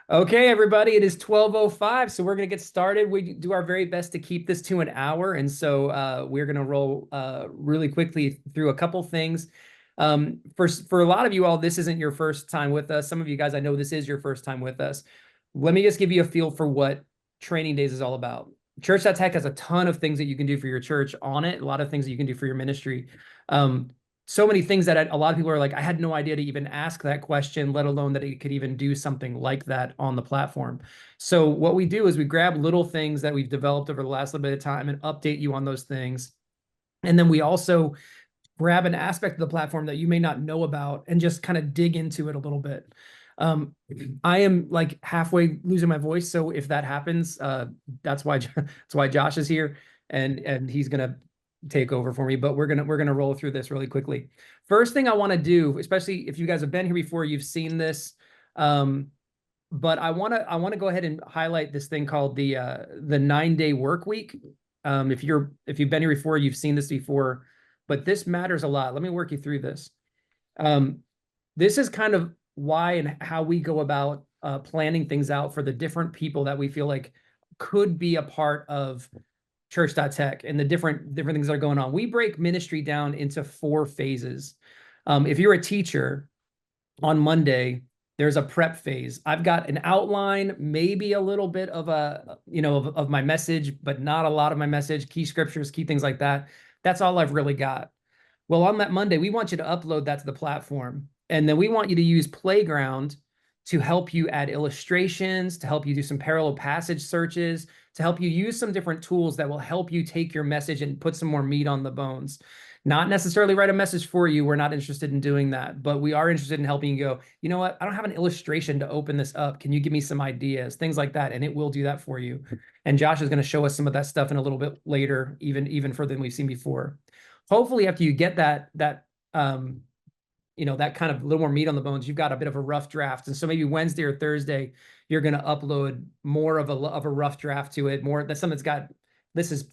Okay, everybody, it is 12:05, so we're going to get started. We do our very best to keep this to an hour, and so we're going to roll really quickly through a couple things. For a lot of you all, this isn't your first time with us. Some of you guys, I know this is your first time with us. Let me just give you a feel for what Training Days is all about. Church.tech has a ton of things that you can do for your church on it, a lot of things that you can do for your ministry. Um, so many things that a lot of people are like, I had no idea to even ask that question, let alone that it could even do something like that on the platform. So what we do is we grab little things that we've developed over the last little bit of time and update you on those things. And then we also grab an aspect of the platform that you may not know about and just kind of dig into it a little bit. Um, I am like halfway losing my voice, so if that happens, that's why Josh is here, and he's gonna take over for me. But we're gonna roll through this really quickly. First thing I want to do, especially if you guys have been here before, you've seen this. But I want to go ahead and highlight this thing called the 9-day work week. If you've been here before, you've seen this before, but this matters a lot. Let me work you through this. Um, this is kind of why and how we go about planning things out for the different people that we feel like could be a part of Church.tech and the different things that are going on. We break ministry down into 4 phases. If you're a teacher, on Monday, there's a prep phase. I've got an outline, maybe a little bit of of my message, but not a lot of my message, key scriptures, key things like that. That's all I've really got. Well, on that Monday, we want you to upload that to the platform. And then we want you to use Playground to help you add illustrations, to help you do some parallel passage searches, to help you use some different tools that will help you take your message and put some more meat on the bones. Not necessarily write a message for you. We're not interested in doing that, but we are interested in helping you go, you know what? I don't have an illustration to open this up. Can you give me some ideas? Things like that. And it will do that for you. And Josh is going to show us some of that stuff in a little bit later, even further than we've seen before. Hopefully, after you get that kind of little more meat on the bones, you've got a bit of a rough draft. And so maybe Wednesday or Thursday, you're going to upload more of a rough draft to it. More that's something that's got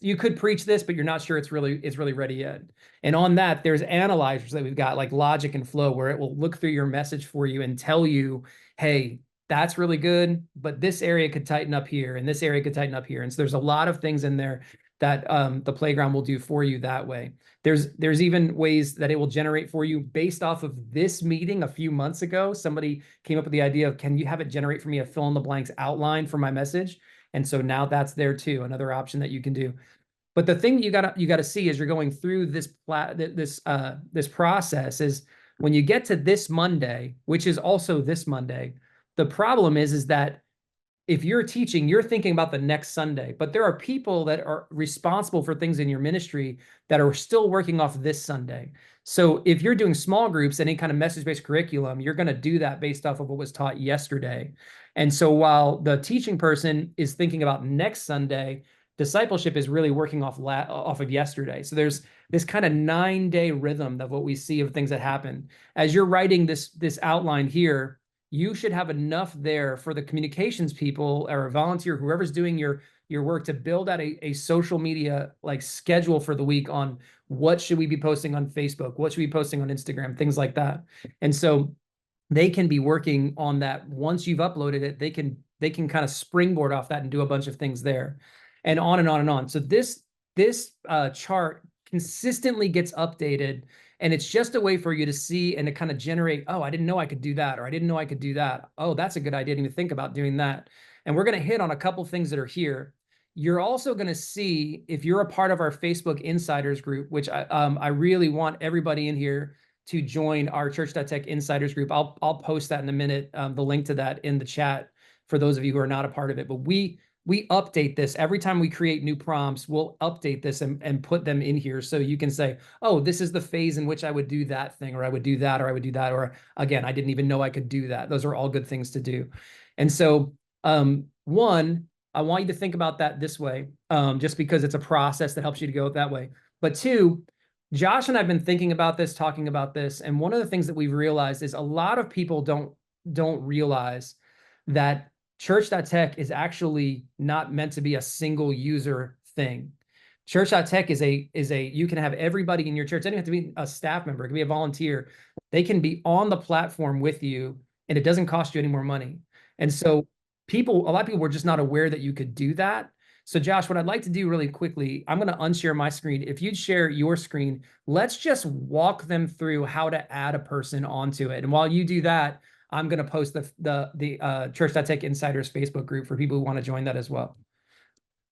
you could preach this, but you're not sure it's really ready yet. And on that, there's analyzers that we've got like Logic and Flow, where it will look through your message for you and tell you, hey, that's really good, but this area could tighten up here and this area could tighten up here. And so there's a lot of things in there that the Playground will do for you that way. There's even ways that it will generate for you based off of this meeting a few months ago. Somebody came up with the idea of, can you have it generate for me a fill in the blanks outline for my message? And so now that's there too, another option that you can do. But the thing you gotta see as you're going through this process is when you get to this Monday, which is also this Monday, the problem is that if you're teaching, you're thinking about the next Sunday, but there are people that are responsible for things in your ministry that are still working off this Sunday. So if you're doing small groups, any kind of message-based curriculum, you're going to do that based off of what was taught yesterday. And so while the teaching person is thinking about next Sunday, discipleship is really working off of yesterday. So there's this kind of 9-day rhythm of what we see of things that happen. As you're writing this outline here, you should have enough there for the communications people or a volunteer, whoever's doing your work, to build out a social media like schedule for the week on what should we be posting on Facebook, what should we be posting on Instagram, things like that. And so they can be working on that. Once you've uploaded it, they can kind of springboard off that and do a bunch of things there, and on and on and on. So this chart consistently gets updated, and it's just a way for you to see and to kind of generate, oh, I didn't know I could do that, or I didn't know I could do that. Oh, that's a good idea. I didn't even think about doing that. And we're going to hit on a couple things that are here. You're also going to see, if you're a part of our Facebook Insiders group, which I really want everybody in here to join our Church.tech Insiders group. I'll post that in a minute, the link to that in the chat for those of you who are not a part of it. But we update this every time we create new prompts. We'll update this and put them in here so you can say, oh, this is the phase in which I would do that thing, or I would do that, or I would do that, or again, I didn't even know I could do that. Those are all good things to do. And so one, I want you to think about that this way, just because it's a process that helps you to go that way. But two, Josh and I've been thinking about this, talking about this, and one of the things that we've realized is a lot of people don't realize that Church.tech is actually not meant to be a single user thing. Church.tech is you can have everybody in your church. It doesn't have to be a staff member. It can be a volunteer. They can be on the platform with you, and it doesn't cost you any more money. And so a lot of people were just not aware that you could do that. So Josh, what I'd like to do really quickly, I'm going to unshare my screen. If you'd share your screen, let's just walk them through how to add a person onto it. And while you do that, I'm going to post the Church.tech Insiders Facebook group for people who want to join that as well.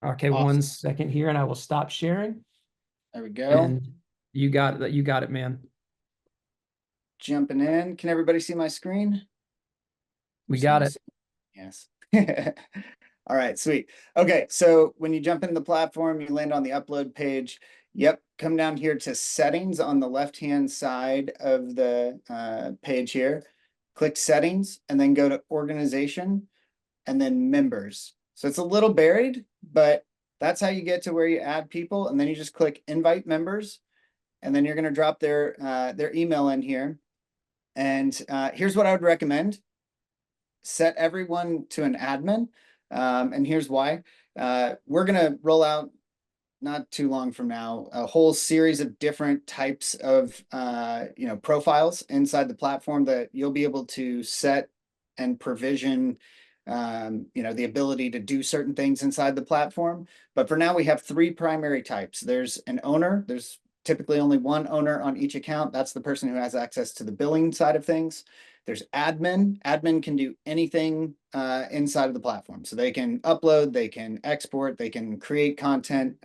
Okay, Awesome. 1 second here, and I will stop sharing. There we go. And you got it. You got it, man. Jumping in. Can everybody see my screen? We got it. Yes. All right, sweet. Okay, so when you jump into the platform, you land on the upload page. Yep, come down here to settings on the left-hand side of the page here. Click settings and then go to organization and then members. So it's a little buried, but that's how you get to where you add people. And then you just click invite members, and then you're going to drop their email in here. And here's what I would recommend. Set everyone to an admin. And here's why. We're going to roll out, not too long from now, a whole series of different types of profiles inside the platform that you'll be able to set and provision the ability to do certain things inside the platform. But for now, we have 3 primary types. There's an owner. There's typically only one owner on each account. That's the person who has access to the billing side of things. There's admin. Admin can do anything inside of the platform. So they can upload, they can export, they can create content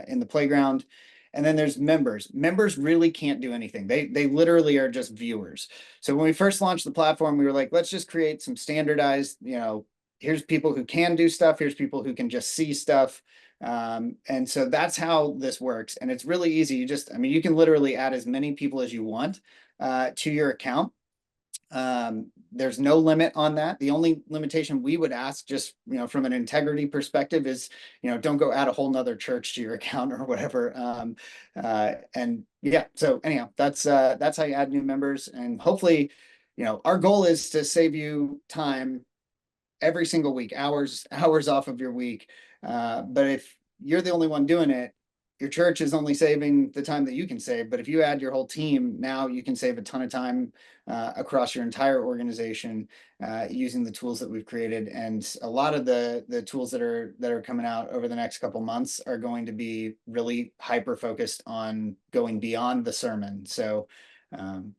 in the playground. And then there's members. Members really can't do anything. They literally are just viewers. So when we first launched the platform, we were like, let's just create some standardized, here's people who can do stuff. Here's people who can just see stuff. And so that's how this works. And it's really easy. You can literally add as many people as you want to your account. There's no limit on that. The only limitation we would ask, just from an integrity perspective, is don't go add a whole nother church to your account or whatever. And yeah, so anyhow, that's how you add new members. And hopefully, our goal is to save you time every single week, hours off of your week. But if you're the only one doing it, your church is only saving the time that you can save. But if you add your whole team, now you can save a ton of time across your entire organization using the tools that we've created. And a lot of the tools that are coming out over the next couple months are going to be really hyper focused on going beyond the sermon. So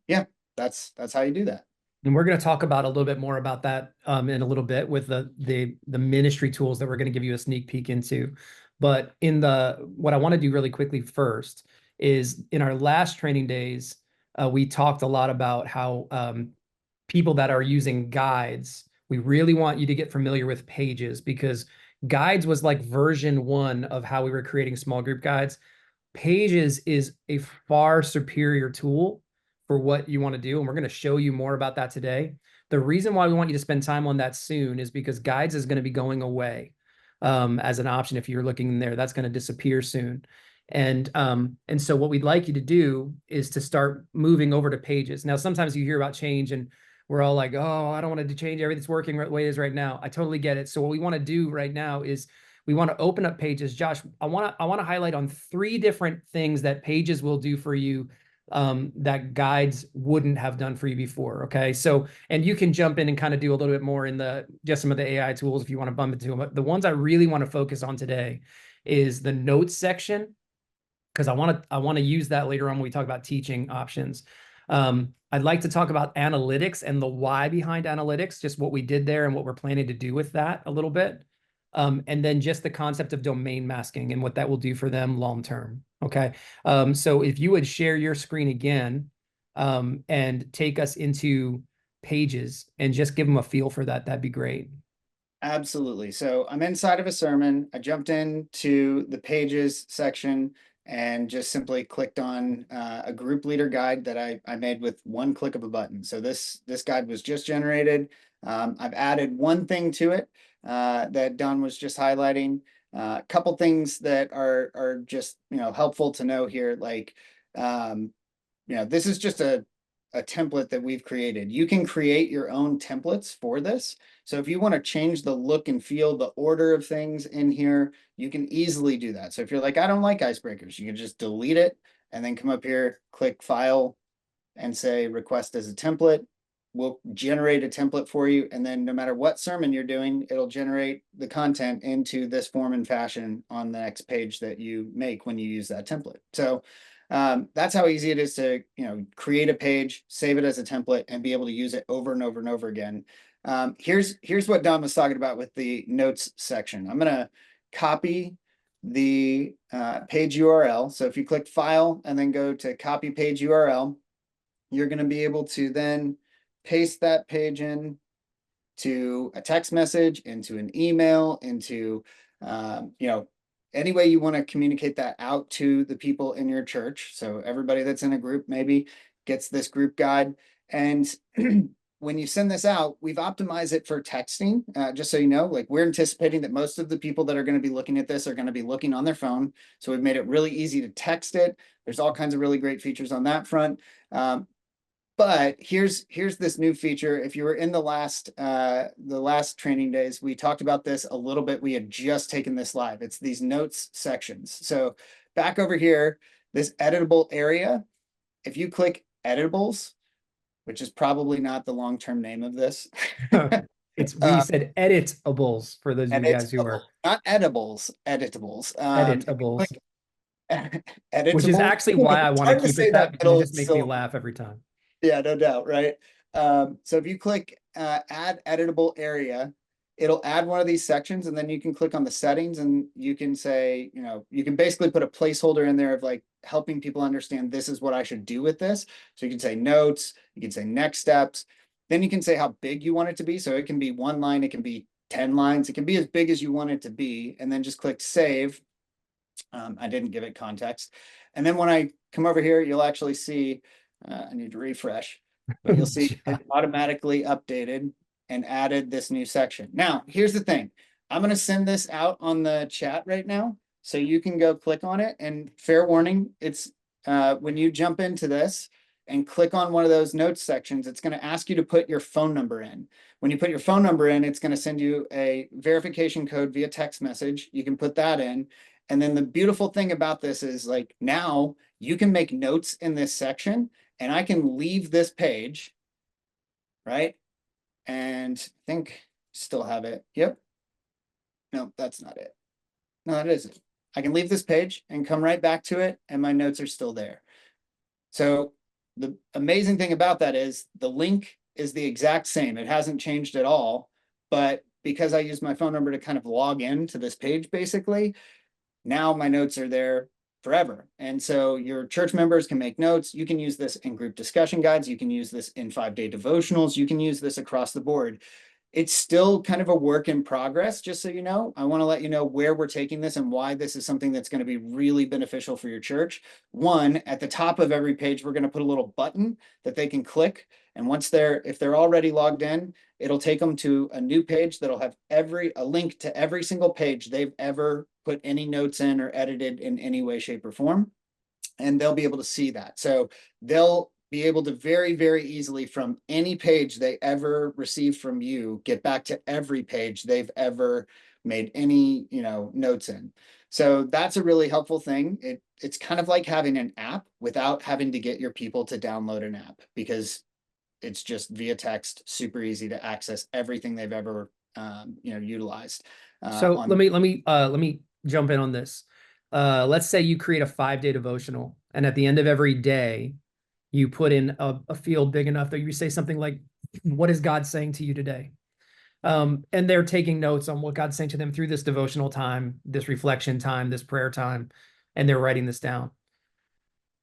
yeah, that's how you do that. And we're going to talk about a little bit more about that in a little bit with the ministry tools that we're going to give you a sneak peek into. But what I want to do really quickly first is, in our last training days, we talked a lot about how people that are using guides, we really want you to get familiar with Pages, because guides was like version 1 of how we were creating small group guides. Pages is a far superior tool for what you want to do. And we're going to show you more about that today. The reason why we want you to spend time on that soon is because guides is going to be going away as an option. If you're looking in there, that's going to disappear soon. And so what we'd like you to do is to start moving over to Pages. Now, sometimes you hear about change and we're all like, oh, I don't want to change everything's working the way it is right now. I totally get it. So what we want to do right now is we want to open up Pages. Josh, I want to highlight on 3 different things that Pages will do for you that guides wouldn't have done for you before. Okay. So, and you can jump in and kind of do a little bit more in just some of the AI tools if you want to bump into them. But the ones I really want to focus on today is the notes section, because I want to use that later on when we talk about teaching options. I'd like to talk about analytics and the why behind analytics, just what we did there and what we're planning to do with that a little bit. And then just the concept of domain masking and what that will do for them long term. Okay. So if you would share your screen again and take us into Pages and just give them a feel for that, that'd be great. Absolutely. So I'm inside of a sermon. I jumped into the Pages section and just simply clicked on a group leader guide that I made with one click of a button. So this guide was just generated. I've added one thing to it that Don was just highlighting. A couple things that are just helpful to know here. Like this is just a template that we've created. You can create your own templates for this. So if you want to change the look and feel, the order of things in here, you can easily do that. So if you're like, I don't like icebreakers, you can just delete it and then come up here, click File, and say Request as a Template. will generate a template for you. And then no matter what sermon you're doing, it'll generate the content into this form and fashion on the next page that you make when you use that template. So that's how easy it is to, create a page, save it as a template, and be able to use it over and over and over again. Here's what Don was talking about with the notes section. I'm going to copy the page URL. So if you click File and then go to Copy Page URL, you're going to be able to then paste that page in to a text message, into an email, into, any way you want to communicate that out to the people in your church. So everybody that's in a group maybe gets this group guide. And when you send this out, we've optimized it for texting, just so you know, like we're anticipating that most of the people that are going to be looking at this are going to be looking on their phone. So we've made it really easy to text it. There's all kinds of really great features on that front. But here's this new feature. If you were in the last training days, we talked about this a little bit. We had just taken this live. It's these notes sections. So back over here, this editable area, if you click editables, which is probably not the long-term name of this. We said editables for those of you guys who are not edibles, editables. Editables. Editable. Which is actually why I want to keep it that, because it just makes me laugh every time. Yeah, no doubt, right? So if you click add editable area, it'll add one of these sections, and then you can click on the settings and you can say, you can basically put a placeholder in there of like helping people understand this is what I should do with this. So you can say notes, you can say next steps, then you can say how big you want it to be. So it can be 1 line, it can be 10 lines, it can be as big as you want it to be, and then just click save. I didn't give it context. And then when I come over here, you'll actually see, I need to refresh, but you'll see it automatically updated and added this new section. Now, here's the thing. I'm going to send this out on the chat right now, so you can go click on it. And fair warning, it's when you jump into this and click on one of those notes sections, it's going to ask you to put your phone number in. When you put your phone number in, it's going to send you a verification code via text message. You can put that in. And then the beautiful thing about this is like now you can make notes in this section, and I can leave this page, right? And I think still have it. Yep. No, that's not it. No, that isn't. I can leave this page and come right back to it, and my notes are still there. So the amazing thing about that is the link is the exact same. It hasn't changed at all, but because I use my phone number to kind of log in to this page, basically, now my notes are there forever. And so your church members can make notes. You can use this in group discussion guides. You can use this in 5-day devotionals. You can use this across the board. It's still kind of a work in progress, just so you know. I want to let you know where we're taking this and why this is something that's going to be really beneficial for your church. One, at the top of every page, we're going to put a little button that they can click. And if they're already logged in, it'll take them to a new page that'll have a link to every single page they've ever put any notes in or edited in any way, shape, or form. And they'll be able to see that. So they'll be able to very, very easily, from any page they ever received from you, get back to every page they've ever made any, notes in. So that's a really helpful thing. It's kind of like having an app without having to get your people to download an app, because it's just via text, super easy to access everything they've ever, utilized. So let me jump in on this. Let's say you create a 5-day devotional, and at the end of every day, you put in a field big enough that you say something like, what is God saying to you today? And they're taking notes on what God's saying to them through this devotional time, this reflection time, this prayer time, and they're writing this down.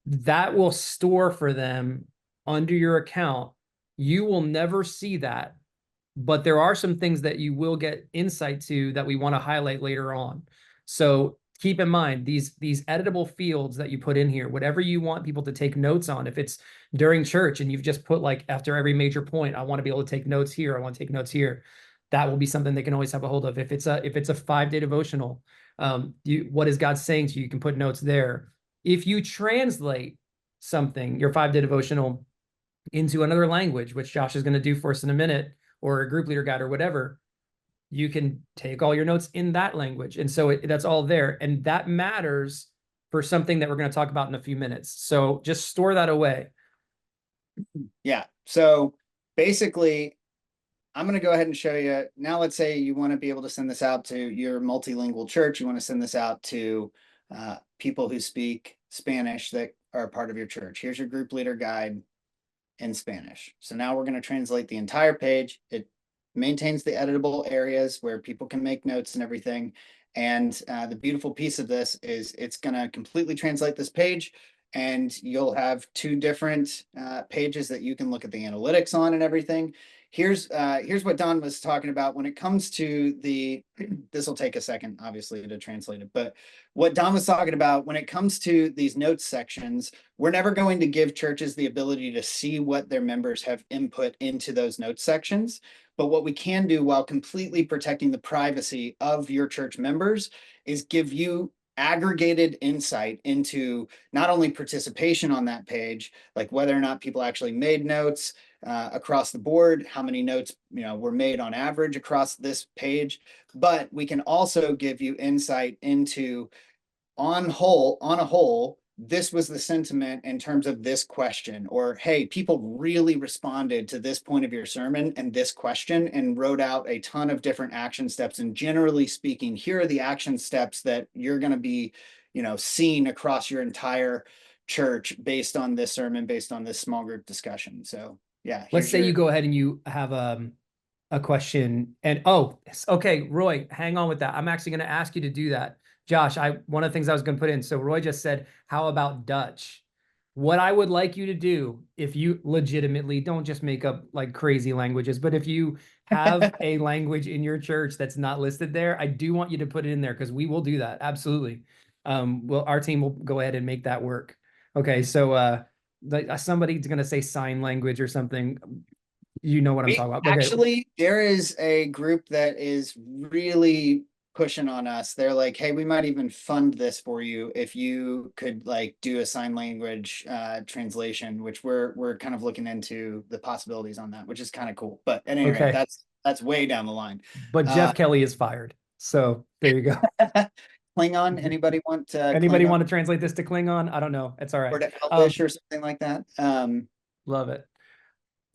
That will store for them under your account. You will never see that, but there are some things that you will get insight to that we want to highlight later on. So keep in mind these editable fields that you put in here, whatever you want people to take notes on. If it's during church and you've just put like after every major point, I want to be able to take notes here, I want to take notes here, that will be something they can always have a hold of. If it's a 5-day devotional, what is God saying to you? You can put notes there. If you translate something, your 5-day devotional, into another language, which Josh is going to do for us in a minute, or a group leader guide or whatever, you can take all your notes in that language. And so that's all there. And that matters for something that we're going to talk about in a few minutes. So just store that away. Yeah. So basically, I'm going to go ahead and show you. Now, let's say you want to be able to send this out to your multilingual church. You want to send this out to people who speak Spanish that are part of your church. Here's your group leader guide in Spanish. So now we're going to translate the entire page. It maintains the editable areas where people can make notes and everything. And the beautiful piece of this is it's going to completely translate this page, and you'll have two different pages that you can look at the analytics on and everything. Here's what Don was talking about when it comes to the, this will take a second, obviously, to translate it, but what Don was talking about when it comes to these notes sections, we're never going to give churches the ability to see what their members have input into those notes sections. But what we can do while completely protecting the privacy of your church members is give you aggregated insight into not only participation on that page, like whether or not people actually made notes across the board, how many notes were made on average across this page, but we can also give you insight into on a whole, this was the sentiment in terms of this question, or hey, people really responded to this point of your sermon and this question and wrote out a ton of different action steps. And generally speaking, here are the action steps that you're going to be, seeing across your entire church based on this sermon, based on this small group discussion. So yeah. Let's say you go ahead and you have a question and, oh, okay, Roy, hang on with that. I'm actually going to ask you to do that. Josh, one of the things I was going to put in. So Roy just said, how about Dutch? What I would like you to do, if you legitimately don't just make up like crazy languages, but if you have a language in your church that's not listed there, I do want you to put it in there because we will do that. Absolutely. Well, our team will go ahead and make that work. Okay. So, somebody's going to say sign language or something. You know what I'm talking about. Okay. Actually, there is a group that is really pushing on us. They're like, hey, we might even fund this for you if you could like do a sign language translation, which we're kind of looking into the possibilities on that, which is kind of cool. But at any rate, that's way down the line. But Jeff Kelly is fired. So there you go. Klingon, anybody want to want to translate this to Klingon? I don't know. It's all right. Or to Elvish or something like that. Love it.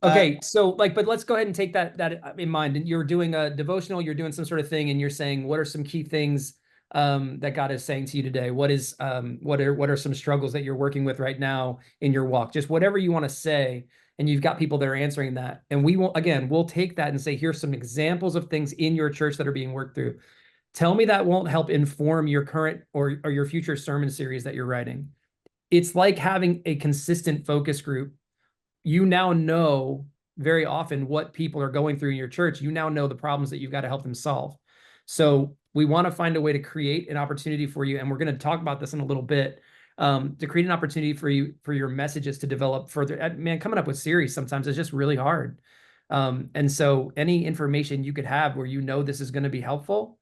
Okay, so but let's go ahead and take that in mind. And you're doing a devotional, you're doing some sort of thing, and you're saying, what are some key things that God is saying to you today? What are some struggles that you're working with right now in your walk? Just whatever you want to say, and you've got people that are answering that. And we'll take that and say, here's some examples of things in your church that are being worked through. Tell me that won't help inform your current or your future sermon series that you're writing. It's like having a consistent focus group. You now know very often what people are going through in your church. You now know the problems that you've got to help them solve. So we want to find a way to create an opportunity for you. And we're going to talk about this in a little bit, to create an opportunity for you, for your messages to develop further. Man, coming up with series sometimes is just really hard. And so any information you could have where this is going to be helpful,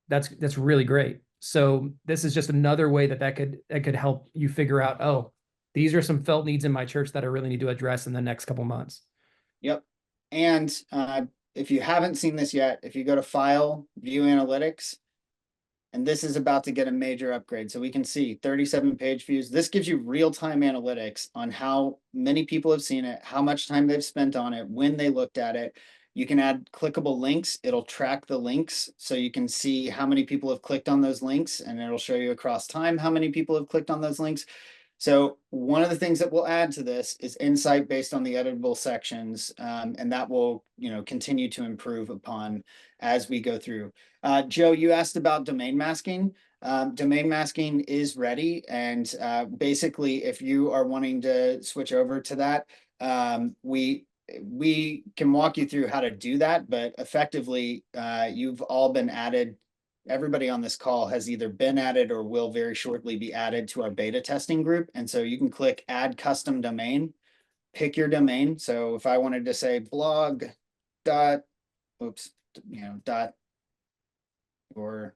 that's really great. So this is just another way that could help you figure out, oh, these are some felt needs in my church that I really need to address in the next couple months. Yep. And if you haven't seen this yet, if you go to File, View Analytics, and this is about to get a major upgrade. So we can see 37 page views. This gives you real-time analytics on how many people have seen it, how much time they've spent on it, when they looked at it. You can add clickable links. It'll track the links so you can see how many people have clicked on those links, and it'll show you across time how many people have clicked on those links. So one of the things that we'll add to this is insight based on the editable sections, and that will, continue to improve upon as we go through. Joe, you asked about domain masking. Domain masking is ready, and basically, if you are wanting to switch over to that, we can walk you through how to do that. But effectively, you've all been added. Everybody on this call has either been added or will very shortly be added to our beta testing group. And so you can click add custom domain, pick your domain. So if I wanted to say blog dot, dot your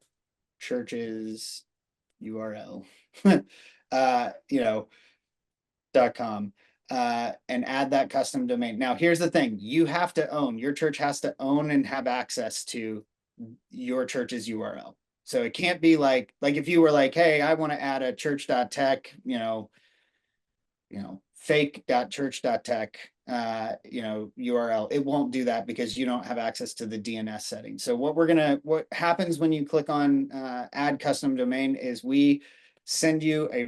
church's URL, .com, and add that custom domain. Now, here's the thing. Your church has to own and have access to your church's URL. So it can't be like if you were like, hey, I want to add a church.tech, fake.church.tech, URL. It won't do that because you don't have access to the DNS settings. So what happens when you click on add custom domain is we send you an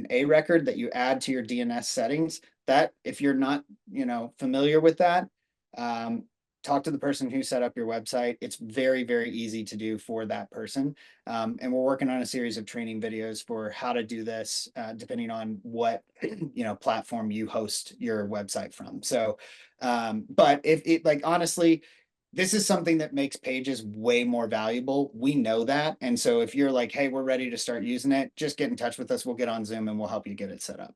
A record that you add to your DNS settings. That if you're not, familiar with that, talk to the person who set up your website. It's very, very easy to do for that person. And we're working on a series of training videos for how to do this, depending on what, platform you host your website from. So, but if it honestly, this is something that makes pages way more valuable. We know that. And so if you're like, hey, we're ready to start using it, just get in touch with us. We'll get on Zoom and we'll help you get it set up.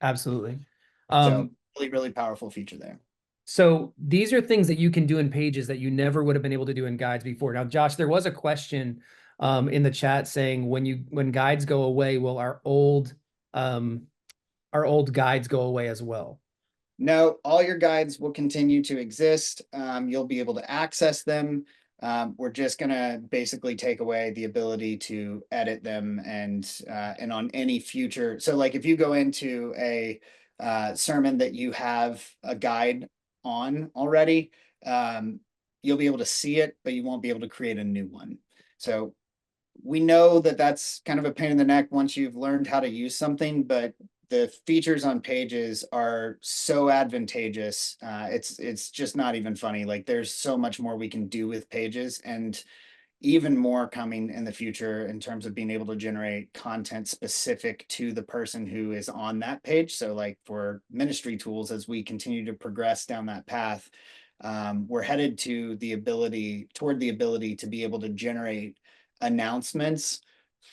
Absolutely. So really, really powerful feature there. So these are things that you can do in pages that you never would have been able to do in guides before. Now, Josh, there was a question in the chat saying when guides go away, will our old guides go away as well? No, all your guides will continue to exist. You'll be able to access them. We're just gonna basically take away the ability to edit them and on any future. So like if you go into a sermon that you have a guide on already, you'll be able to see it, but you won't be able to create a new one. So we know that that's kind of a pain in the neck once you've learned how to use something, but the features on pages are so advantageous. It's just not even funny. Like there's so much more we can do with pages, and even more coming in the future in terms of being able to generate content specific to the person who is on that page. So like for ministry tools, as we continue to progress down that path, we're headed to toward the ability to be able to generate announcements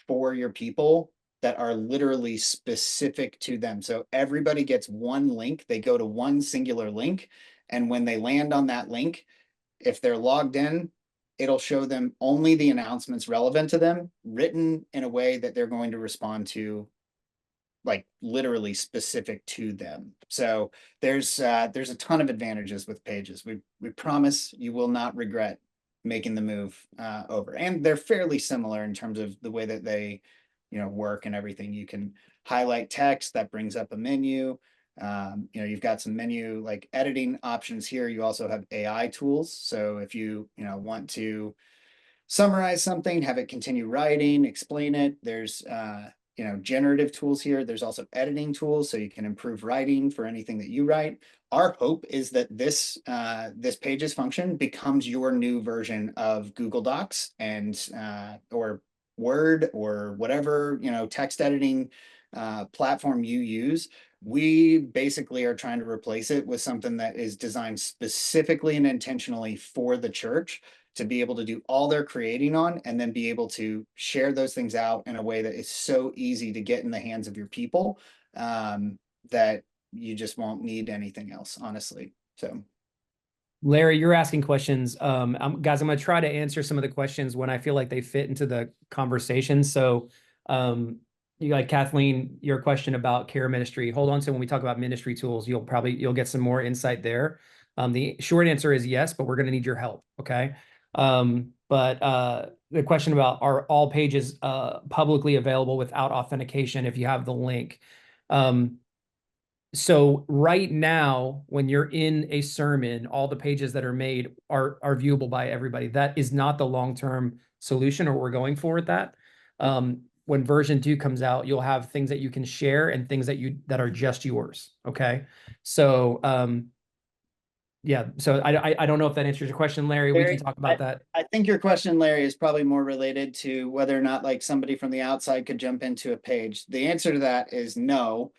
for your people that are literally specific to them. So everybody gets one link. They go to one singular link. And when they land on that link, if they're logged in, it'll show them only the announcements relevant to them, written in a way that they're going to respond to, like literally specific to them. So there's a ton of advantages with pages. We promise you will not regret making the move over. And they're fairly similar in terms of the way that they work and everything. You can highlight text that brings up a menu. You've got some menu like editing options here. You also have AI tools. So if you want to summarize something, have it continue writing, explain it, there's generative tools here. There's also editing tools, so you can improve writing for anything that you write. Our hope is that this pages function becomes your new version of Google Docs and or Word or whatever text editing platform you use. We basically are trying to replace it with something that is designed specifically and intentionally for the church to be able to do all their creating on, and then be able to share those things out in a way that is so easy to get in the hands of your people that you just won't need anything else, honestly. So Larry, you're asking questions. Guys, I'm going to try to answer some of the questions when I feel like they fit into the conversation. So you got Kathleen, your question about care ministry. Hold on to when we talk about ministry tools, you'll get some more insight there. The short answer is yes, but we're going to need your help. Okay. But the question about are all pages publicly available without authentication if you have the link? So right now, when you're in a sermon, all the pages that are made are viewable by everybody. That is not the long-term solution or what we're going for with that. When version 2 comes out, you'll have things that you can share and things that are just yours. Okay. So yeah, so I don't know if that answers your question, Larry. We can talk about that. I think your question, Larry, is probably more related to whether or not like somebody from the outside could jump into a page. The answer to that is no.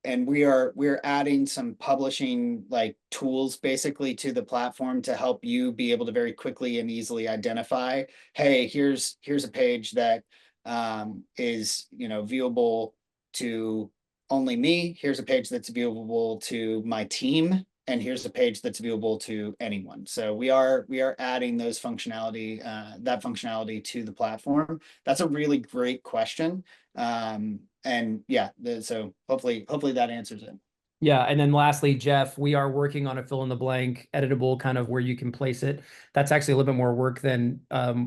And we're adding some publishing like tools basically to the platform to help you be able to very quickly and easily identify, hey, here's a page that is viewable to only me. Here's a page that's viewable to my team, and here's a page that's viewable to anyone. So we are adding those functionality, that functionality to the platform. That's a really great question. And yeah, so hopefully that answers it. Yeah, and then lastly, Jeff, we are working on a fill in the blank editable kind of where you can place it. That's actually a little bit more work than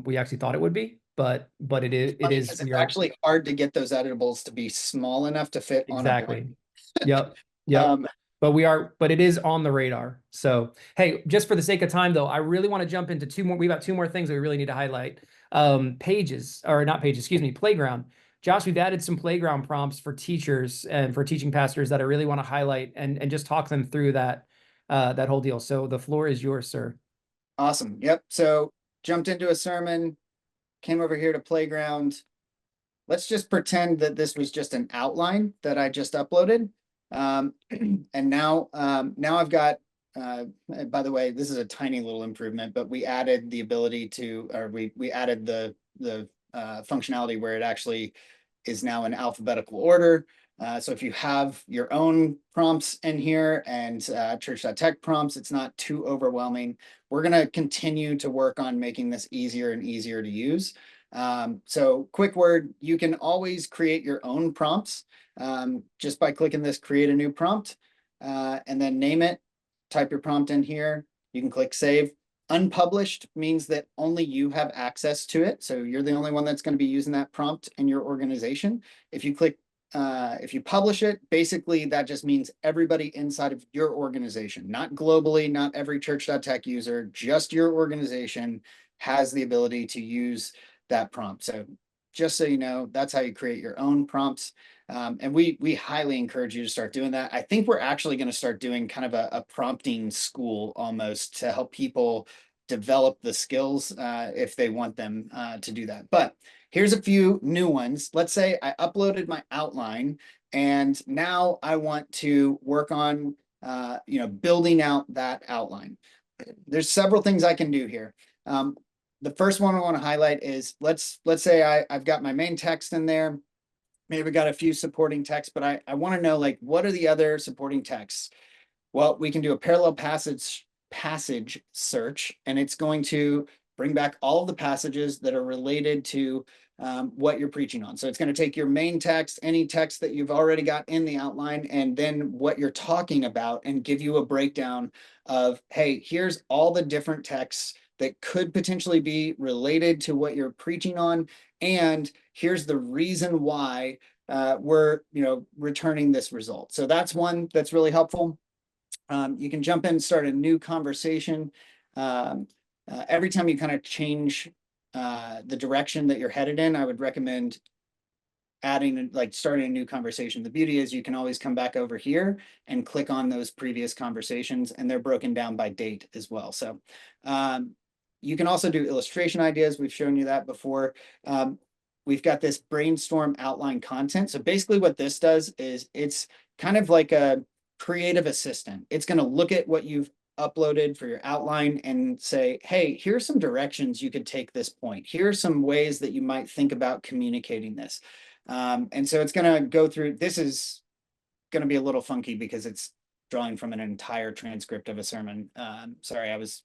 we actually thought it would be, but it is It's actually hard to get those editables to be small enough to fit on a exactly. blank. Yep. but it is on the radar. So, hey, just for the sake of time though, I really want to jump into we've got two more things that we really need to highlight. Pages, or not pages, excuse me, Playground. Josh, we've added some Playground prompts for teachers and for teaching pastors that I really want to highlight and just talk them through that that whole deal. So the floor is yours, sir. Awesome. Yep. So jumped into a sermon, came over here to Playground. Let's just pretend that this was just an outline that I just uploaded. And now I've got, by the way, this is a tiny little improvement, but we added the ability to, or we added the functionality where it actually is now in alphabetical order. So if you have your own prompts in here and church.tech prompts, it's not too overwhelming. We're going to continue to work on making this easier and easier to use. So quick word, you can always create your own prompts just by clicking this create a new prompt and then name it, type your prompt in here. You can click save. Unpublished means that only you have access to it. So you're the only one that's going to be using that prompt in your organization. If you click if you publish it, basically that just means everybody inside of your organization, not globally, not every church.tech user, just your organization has the ability to use that prompt. So just so you know, that's how you create your own prompts. And we highly encourage you to start doing that. I think we're actually going to start doing kind of a prompting school almost to help people develop the skills if they want them to do that. But here's a few new ones. Let's say I uploaded my outline and now I want to work on building out that outline. There's several things I can do here. The first one I want to highlight is let's say I've got my main text in there. Maybe got a few supporting texts, but I want to know, like, what are the other supporting texts? Well, we can do a parallel passage search, and it's going to bring back all of the passages that are related to what you're preaching on. So it's going to take your main text, any text that you've already got in the outline, and then what you're talking about, and give you a breakdown of, hey, here's all the different texts that could potentially be related to what you're preaching on, and here's the reason why we're returning this result. So that's one that's really helpful. You can jump in and start a new conversation. Every time you kind of change the direction that you're headed in, I would recommend starting a new conversation. The beauty is you can always come back over here and click on those previous conversations, and they're broken down by date as well. So you can also do illustration ideas. We've shown you that before. We've got this brainstorm outline content. So basically what this does is it's kind of like a creative assistant. It's going to look at what you've uploaded for your outline and say, hey, here's some directions you could take this point. Here's some ways that you might think about communicating this. And so it's going to go through, this is going to be a little funky because it's drawing from an entire transcript of a sermon. Sorry, I was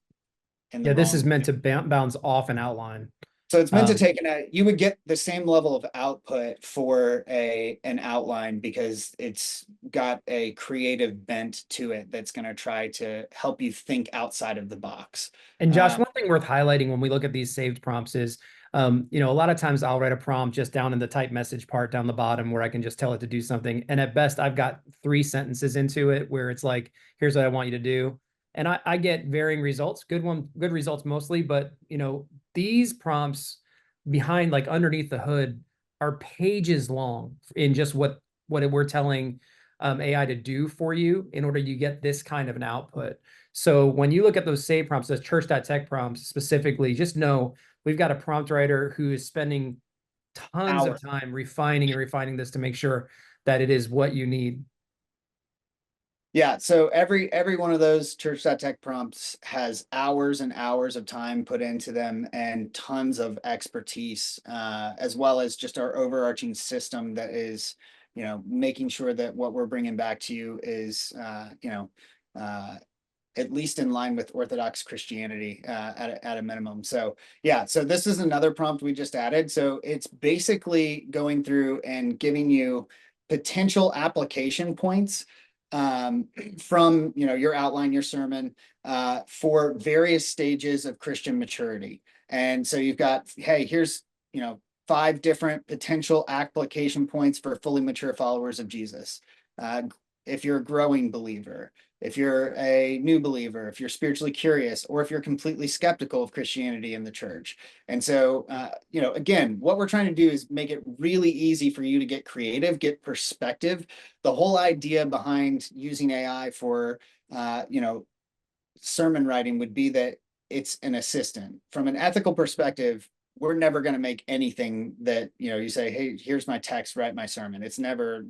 in the This is wrong. meant to bounce off an outline. So it's meant to take you would get the same level of output for an outline because it's got a creative bent to it that's going to try to help you think outside of the box. And Josh, one thing worth highlighting when we look at these saved prompts is, a lot of times I'll write a prompt just down in the type message part down the bottom where I can just tell it to do something. And at best, I've got 3 sentences into it where it's like, here's what I want you to do. And I get varying results, good results mostly, but these prompts behind, like underneath the hood, are pages long in just what we're telling AI to do for you in order to get this kind of an output. So when you look at those save prompts, those church.tech prompts specifically, just know we've got a prompt writer who is spending tons of time refining this to make sure that it is what you need. Yeah, so every one of those church.tech prompts has hours and hours of time put into them and tons of expertise, as well as just our overarching system that is, making sure that what we're bringing back to you is, at least in line with Orthodox Christianity at a minimum. So yeah, so this is another prompt we just added. So it's basically going through and giving you potential application points from your outline, your sermon, for various stages of Christian maturity. And so you've got, hey, here's 5 different potential application points for fully mature followers of Jesus. if you're a growing believer, if you're a new believer, if you're spiritually curious, or if you're completely skeptical of Christianity and the church. And so, you know, again, what we're trying to do is make it really easy for you to get creative, get perspective. The whole idea behind using AI for, you know, sermon writing would be that it's an assistant. From an ethical perspective, we're never going to make anything that, you know, you say, hey, here's my text, write my sermon. That's never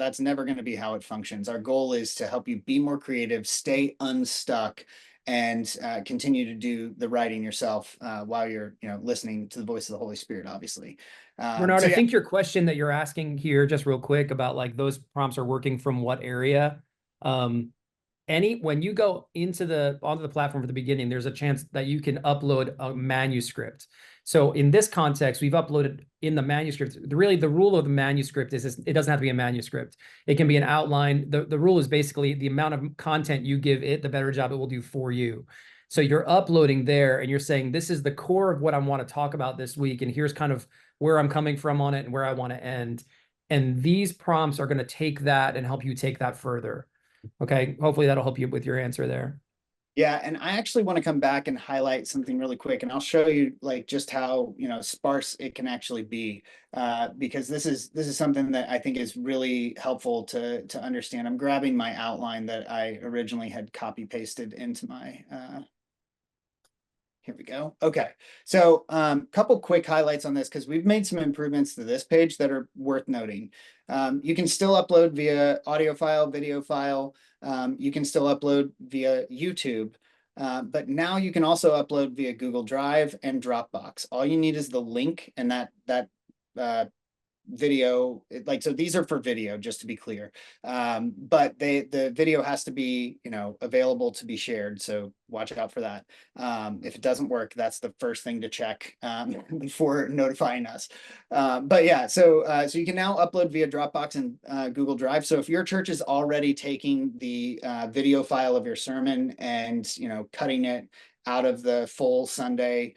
going to be how it functions. Our goal is to help you be more creative, stay unstuck, and continue to do the writing yourself while you're, you know, listening to the voice of the Holy Spirit, obviously. Bernard, So I yeah. think your question that you're asking here, just real quick, about like those prompts are working from what area. When you go onto the platform at the beginning, there's a chance that you can upload a manuscript. So in this context, we've uploaded in the manuscript. Really, the rule of the manuscript is it doesn't have to be a manuscript. It can be an outline. The rule is basically the amount of content you give it, the better job it will do for you. So you're uploading there and you're saying, this is the core of what I want to talk about this week. And here's kind of where I'm coming from on it and where I want to end. And these prompts are going to take that and help you take that further. Okay, hopefully that'll help you with your answer there. Yeah, and I actually want to come back and highlight something really quick, and I'll show you like just how, you know, sparse it can actually be, because this is something that I think is really helpful to understand. I'm grabbing my outline that I originally had copy pasted into my. Here we go. Okay, so couple quick highlights on this because we've made some improvements to this page that are worth noting. You can still upload via audio file, video file. You can still upload via YouTube, but now you can also upload via Google Drive and Dropbox. All you need is the link, and that video, like, so these are for video, just to be clear, but the video has to be, you know, available to be shared, so watch out for that. If it doesn't work, that's the first thing to check before notifying us. But yeah, so you can now upload via Dropbox and Google Drive. So if your church is already taking the video file of your sermon and, you know, cutting it out of the full Sunday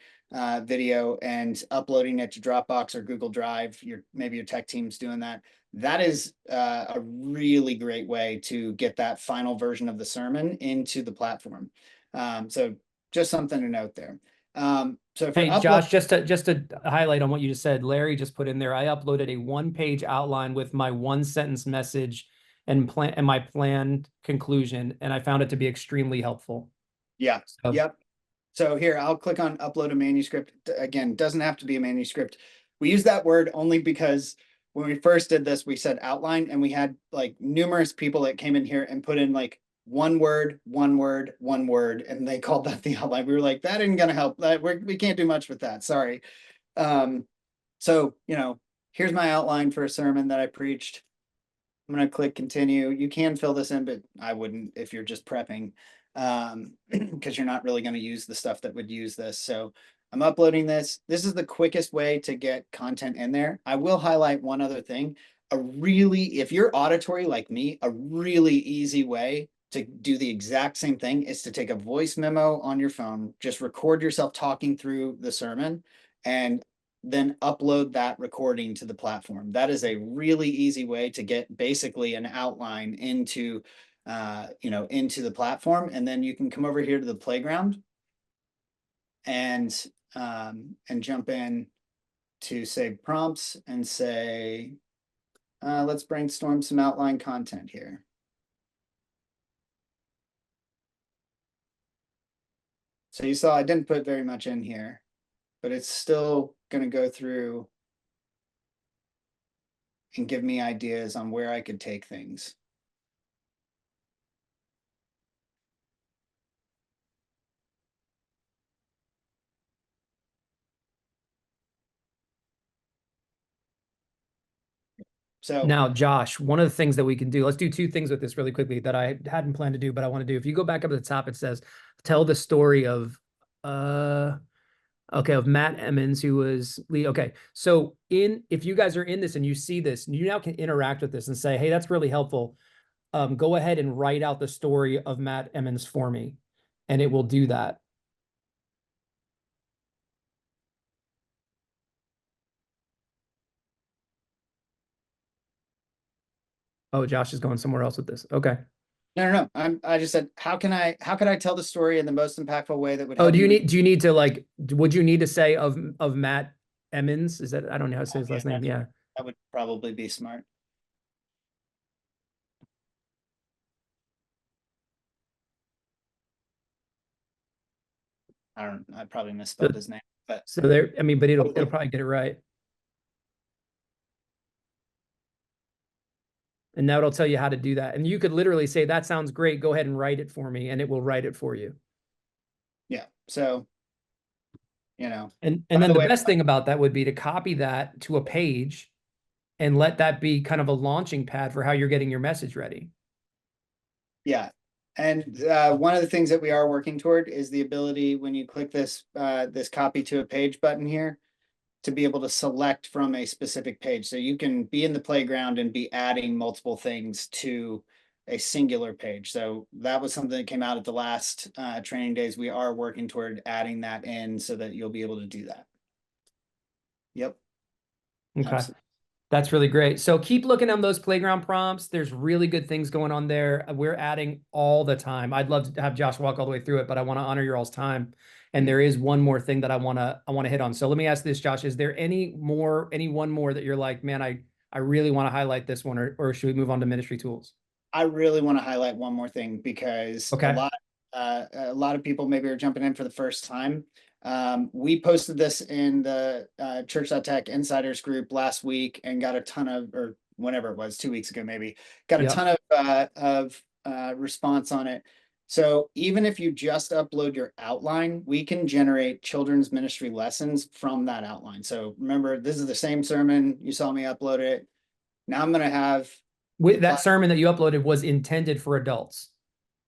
video and uploading it to Dropbox or Google Drive, maybe your tech team's doing that. That is a really great way to get that final version of the sermon into the platform. So just something to note there. So if Hey, you're Josh, just to highlight on what you just said, Larry just put in there, I uploaded a 1-page outline with my 1-sentence message and my planned conclusion, and I found it to be extremely helpful. Yeah. So, Yep. So here, I'll click on upload a manuscript. Again, doesn't have to be a manuscript. We use that word only because when we first did this, we said outline, and we had like numerous people that came in here and put in like one word, one word, one word, and they called that the outline. We were like, that isn't going to help. We can't do much with that. Sorry. So, you know, here's my outline for a sermon that I preached. I'm going to click continue. You can fill this in, but I wouldn't if you're just prepping, because you're not really going to use the stuff that would use this. So I'm uploading this. This is the quickest way to get content in there. I will highlight one other thing. If you're auditory like me, a really easy way to do the exact same thing is to take a voice memo on your phone, just record yourself talking through the sermon, and then upload that recording to the platform. That is a really easy way to get basically an outline into, you know, into the platform. And then you can come over here to the playground and jump in to say prompts and say, let's brainstorm some outline content here. So you saw I didn't put very much in here, but it's still going to go through and give me ideas on where I could take things. So now, Josh, one of the things that we can do, let's do 2 things with this really quickly that I hadn't planned to do, but I want to do. If you go back up at the top, it says, tell the story of, okay, of Matt Emmons, who was Lee. Okay, so if you guys are in this and you see this, you now can interact with this and say, hey, that's really helpful. Go ahead and write out the story of Matt Emmons for me, and it will do that. Oh, Josh is going somewhere else with this. Okay. No. I just said, how could I tell the story in the most impactful way that would Oh, help you? do you need to like, would you need to say of Matt Emmons? Is that, I don't know how to say his last name. Yeah. That would probably be smart. I probably So, misspelled his name, but so there, I mean, but it'll hopefully. probably get it right. And now it'll tell you how to do that. And you could literally say, that sounds great. Go ahead and write it for me. And it will write it for you. Yeah. So, And by then the the way, best thing about that would be to copy that to a page and let that be kind of a launching pad for how you're getting your message ready. yeah. And one of the things that we are working toward is the ability, when you click this this copy to a page button here, to be able to select from a specific page. So you can be in the playground and be adding multiple things to a singular page. So that was something that came out at the last training days. We are working toward adding that in so that you'll be able to do that. Yep. Okay. Absolutely. That's really great. So keep looking on those playground prompts. There's really good things going on there. We're adding all the time. I'd love to have Josh walk all the way through it, but I want to honor your all's time. And there is one more thing that I want to hit on. So let me ask this, Josh, is there any one more that you're like, man, I really want to highlight this one, or should we move on to ministry tools? I really want to highlight one more thing because Okay. a lot of people maybe are jumping in for the first time. We posted this in the Church.tech insiders group last week and got a ton of, or whenever it was, 2 weeks ago maybe, got a Yeah. ton of response on it. So even if you just upload your outline, we can generate children's ministry lessons from that outline. So remember, this is the same sermon. You saw me upload it. Now I'm going to have the That sermon that you uploaded was intended for adults.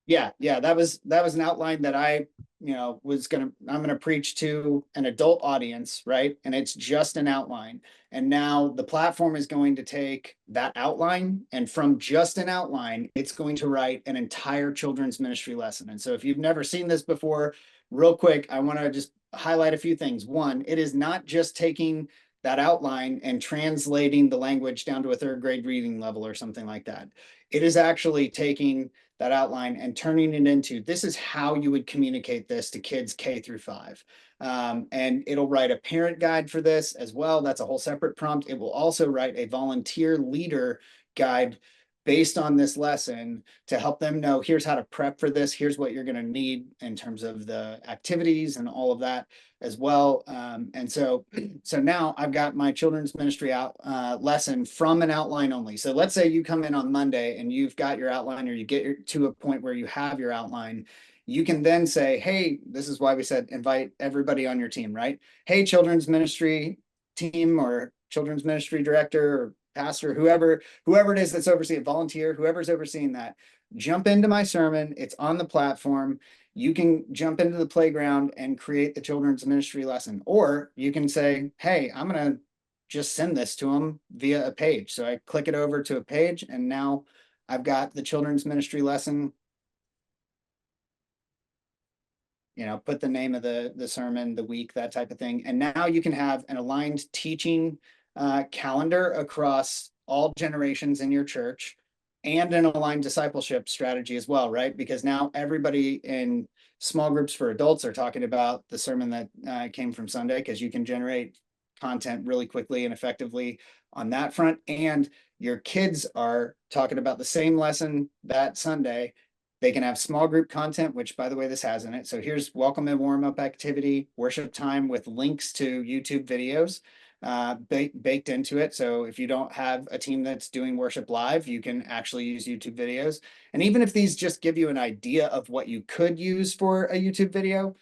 yeah, that was an outline that I'm gonna preach to an adult audience, right? And it's just an outline. And now the platform is going to take that outline, and from just an outline, it's going to write an entire children's ministry lesson. And so if you've never seen this before, real quick, I want to just highlight a few things. One, it is not just taking that outline and translating the language down to a third grade reading level or something like that. It is actually taking that outline and turning it into, this is how you would communicate this to kids K-5. And it'll write a parent guide for this as well. That's a whole separate prompt. It will also write a volunteer leader guide based on this lesson to help them know, here's how to prep for this. Here's what you're going to need in terms of the activities and all of that as well. And so now I've got my children's ministry out lesson from an outline only. So let's say you come in on Monday and you've got your outline, or you get to a point where you have your outline. You can then say, hey, this is why we said invite everybody on your team, right? Hey, children's ministry team, or children's ministry director, or pastor, whoever it is that's overseeing, volunteer, whoever's overseeing that, jump into my sermon. It's on the platform. You can jump into the playground and create the children's ministry lesson. Or you can say, hey, I'm going to just send this to them via a page. So I click it over to a page, and now I've got the children's ministry lesson, put the name of the sermon, the week, that type of thing. And now you can have an aligned teaching calendar across all generations in your church, and an aligned discipleship strategy as well, right? Because now everybody in small groups for adults are talking about the sermon that came from Sunday, because you can generate content really quickly and effectively on that front. And your kids are talking about the same lesson that Sunday. They can have small group content, which, by the way, this has in it. So here's welcome and warm up activity, worship time with links to YouTube videos baked into it. So if you don't have a team that's doing worship live, you can actually use YouTube videos. And even if these just give you an idea of what you could use for a YouTube video,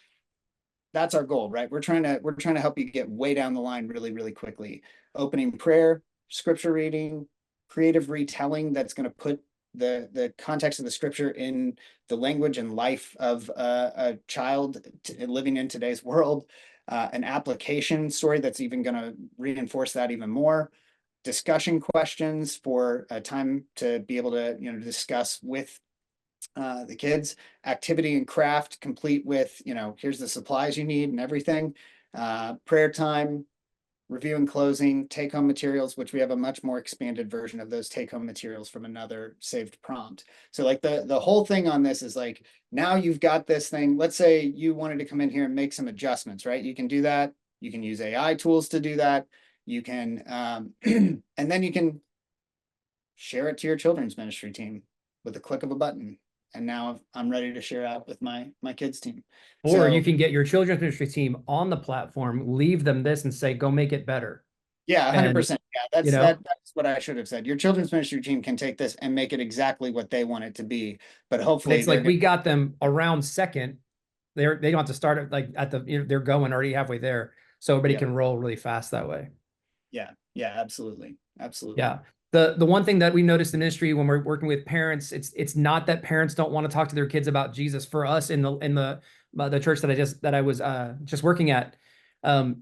that's our goal, right? We're trying to help you get way down the line really, really quickly. Opening prayer, scripture reading, creative retelling that's going to put the context of the scripture in the language and life of a child living in today's world, an application story that's even going to reinforce that even more, discussion questions for a time to be able to discuss with the kids, activity and craft complete with here's the supplies you need and everything, prayer time, review and closing, take-home materials, which we have a much more expanded version of those take-home materials from another saved prompt. So like the whole thing on this is like, now you've got this thing. Let's say you wanted to come in here and make some adjustments, right? You can do that. You can use AI tools to do that. You can, and then you can share it to your children's ministry team with a click of a button. And now I'm ready to share out with my kids team. Or you So can get your children's ministry team on the platform, leave them this and say, go make it better. yeah, And, 100%. Yeah, you know, that's what I should have said. Your children's ministry team can take this and make it exactly what they want it to be, but and hopefully it's they're like we got them around second. They don't have to start it like at the, you know, they're going already halfway there. So everybody yeah, can roll really fast that way. yeah, absolutely. Absolutely. Yeah. The one thing that we noticed in ministry when we're working with parents, it's not that parents don't want to talk to their kids about Jesus. For us in the church that I was just working at,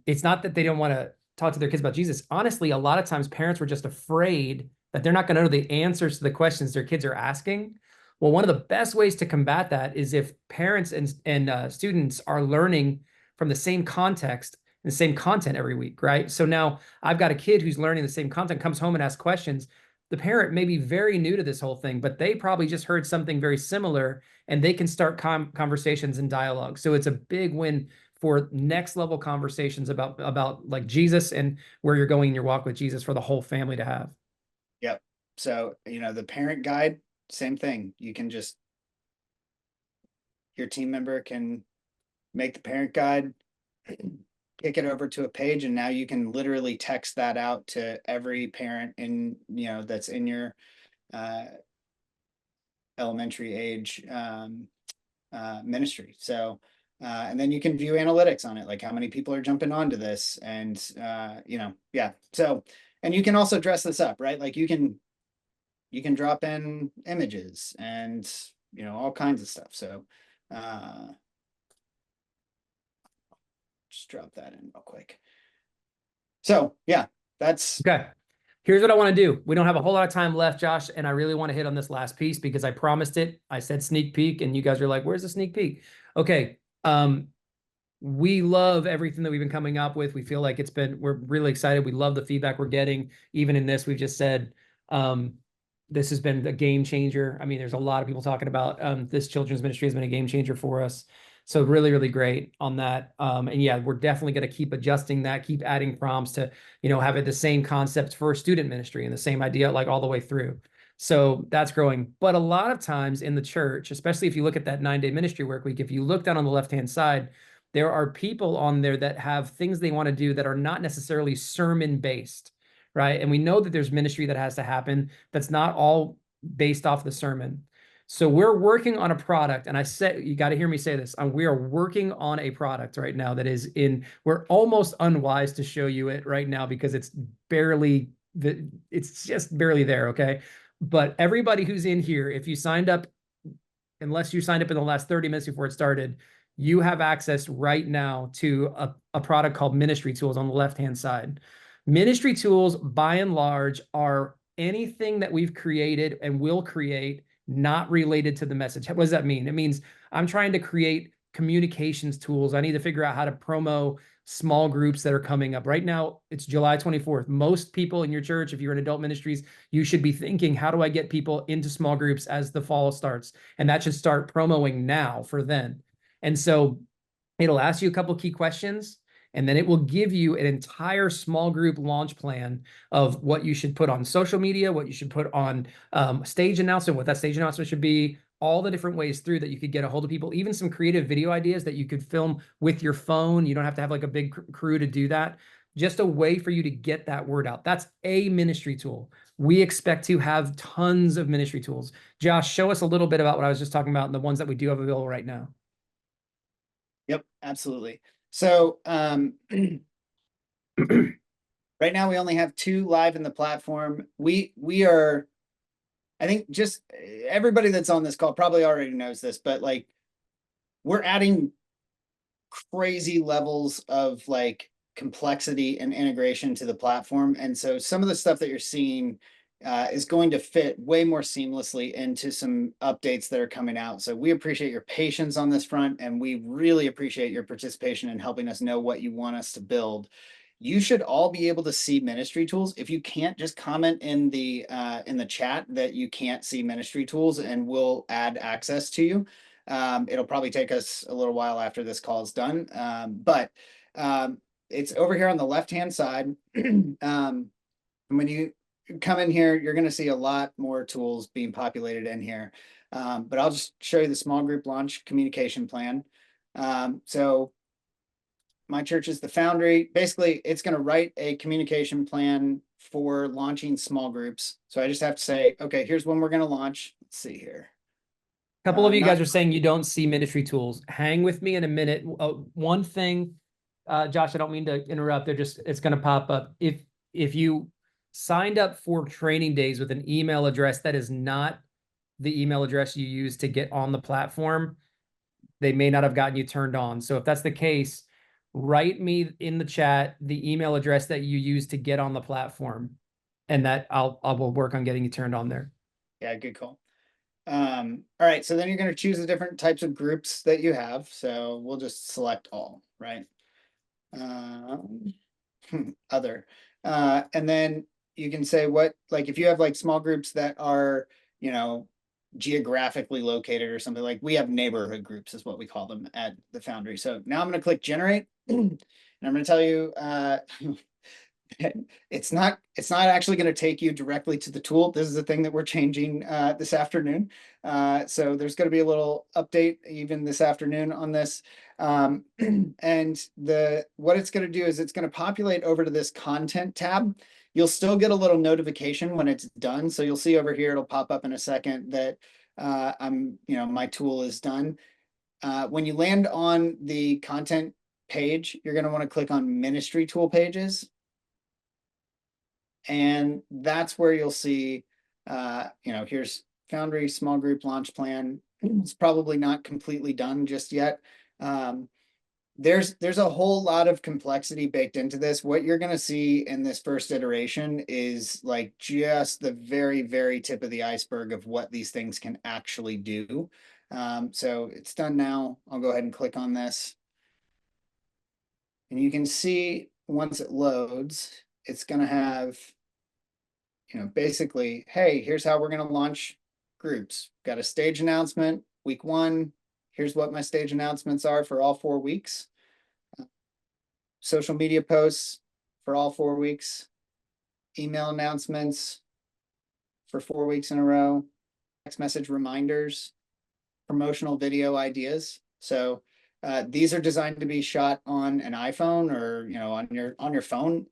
it's not that they don't want to talk to their kids about Jesus. Honestly, a lot of times parents were just afraid that they're not going to know the answers to the questions their kids are asking. Well, one of the best ways to combat that is if parents and students are learning from the same context, the same content every week, right? So now I've got a kid who's learning the same content, comes home and asks questions. The parent may be very new to this whole thing, but they probably just heard something very similar and they can start conversations and dialogue. So it's a big win for next level conversations about like Jesus and where you're going in your walk with Jesus for the whole family to have. Yep. So, the parent guide, same thing. You can just, your team member can make the parent guide, kick it over to a page, and now you can literally text that out to every parent that's in your elementary age ministry. So and then you can view analytics on it, like how many people are jumping onto this, and yeah. So, and you can also dress this up, right? Like you can drop in images and all kinds of stuff. So just drop that in real quick. So yeah, that's okay. Here's what I want to do. We don't have a whole lot of time left, Josh, and I really want to hit on this last piece because I promised it. I said sneak peek, and you guys are like, "Where's the sneak peek?" Okay. We love everything that we've been coming up with. We feel like we're really excited. We love the feedback we're getting. Even in this, we've just said, this has been a game changer. I mean, there's a lot of people talking about this children's ministry has been a game changer for us. So really, really great on that. And yeah, we're definitely going to keep adjusting that, keep adding prompts to, have it the same concepts for student ministry and the same idea, like all the way through. So that's growing. But a lot of times in the church, especially if you look at that 9-day ministry work week, if you look down on the left-hand side, there are people on there that have things they want to do that are not necessarily sermon based, right? And we know that there's ministry that has to happen that's not all based off the sermon. So we're working on a product, and I said, you got to hear me say this. We are working on a product right now that is we're almost unwise to show you it right now because it's just barely there, okay? But everybody who's in here, if you signed up, unless you signed up in the last 30 minutes before it started, you have access right now to a product called Ministry Tools on the left-hand side. Ministry Tools, by and large, are anything that we've created and will create not related to the message. What does that mean? It means I'm trying to create communications tools. I need to figure out how to promo small groups that are coming up. Right now, it's July 24th. Most people in your church, if you're in adult ministries, you should be thinking, how do I get people into small groups as the fall starts? And that should start promoting now for then. And so it'll ask you a couple key questions, and then it will give you an entire small group launch plan of what you should put on social media, what you should put on stage announcement, what that stage announcement should be, all the different ways through that you could get a hold of people, even some creative video ideas that you could film with your phone. You don't have to have like a big crew to do that. Just a way for you to get that word out. That's a ministry tool. We expect to have tons of ministry tools. Josh, show us a little bit about what I was just talking about and the ones that we do have available right now. Yep, absolutely. So right now we only have 2 live in the platform. We are, I think just everybody that's on this call probably already knows this, but like we're adding crazy levels of like complexity and integration to the platform. And so some of the stuff that you're seeing is going to fit way more seamlessly into some updates that are coming out. So we appreciate your patience on this front, and we really appreciate your participation in helping us know what you want us to build. you should all be able to see ministry tools. If you can't, just comment in the chat that you can't see ministry tools, and we'll add access to you. It'll probably take us a little while after this call is done. But it's over here on the left-hand side. When you come in here, you're going to see a lot more tools being populated in here. But I'll just show you the small group launch communication plan. So my church is the Foundry. Basically, it's going to write a communication plan for launching small groups. So I just have to say, okay, here's when we're going to launch. Let's see here. A couple of you guys are saying you don't see ministry tools. Hang with me in a minute. One thing, Josh, I don't mean to interrupt. It's going to pop up. If you signed up for training days with an email address that is not the email address you use to get on the platform, they may not have gotten you turned on. So if that's the case, write me in the chat the email address that you use to get on the platform, and that I will work on getting you turned on there. Yeah, good call. All right, so then you're going to choose the different types of groups that you have. So we'll just select all, right? Other. And then you can say what, like if you have like small groups that are, you know, geographically located or something, like we have neighborhood groups is what we call them at the Foundry. So now I'm going to click generate and I'm going to tell you, it's not actually going to take you directly to the tool. This is the thing that we're changing this afternoon. So there's going to be a little update even this afternoon on this. And what it's going to do is it's going to populate over to this content tab. You'll still get a little notification when it's done. So you'll see over here, it'll pop up in a second that my tool is done. When you land on the content page, you're going to want to click on ministry tool pages. And that's where you'll see, here's Foundry small group launch plan. It's probably not completely done just yet. There's a whole lot of complexity baked into this. What you're going to see in this first iteration is like just the very, very tip of the iceberg of what these things can actually do. So it's done now. I'll go ahead and click on this. And you can see once it loads, it's going to have, basically, hey, here's how we're going to launch groups. Got a stage announcement, week 1. Here's what my stage announcements are for all 4 weeks. Social media posts for all 4 weeks. Email announcements for 4 weeks in a row. Text message reminders. Promotional video ideas. So these are designed to be shot on an iPhone or on your phone,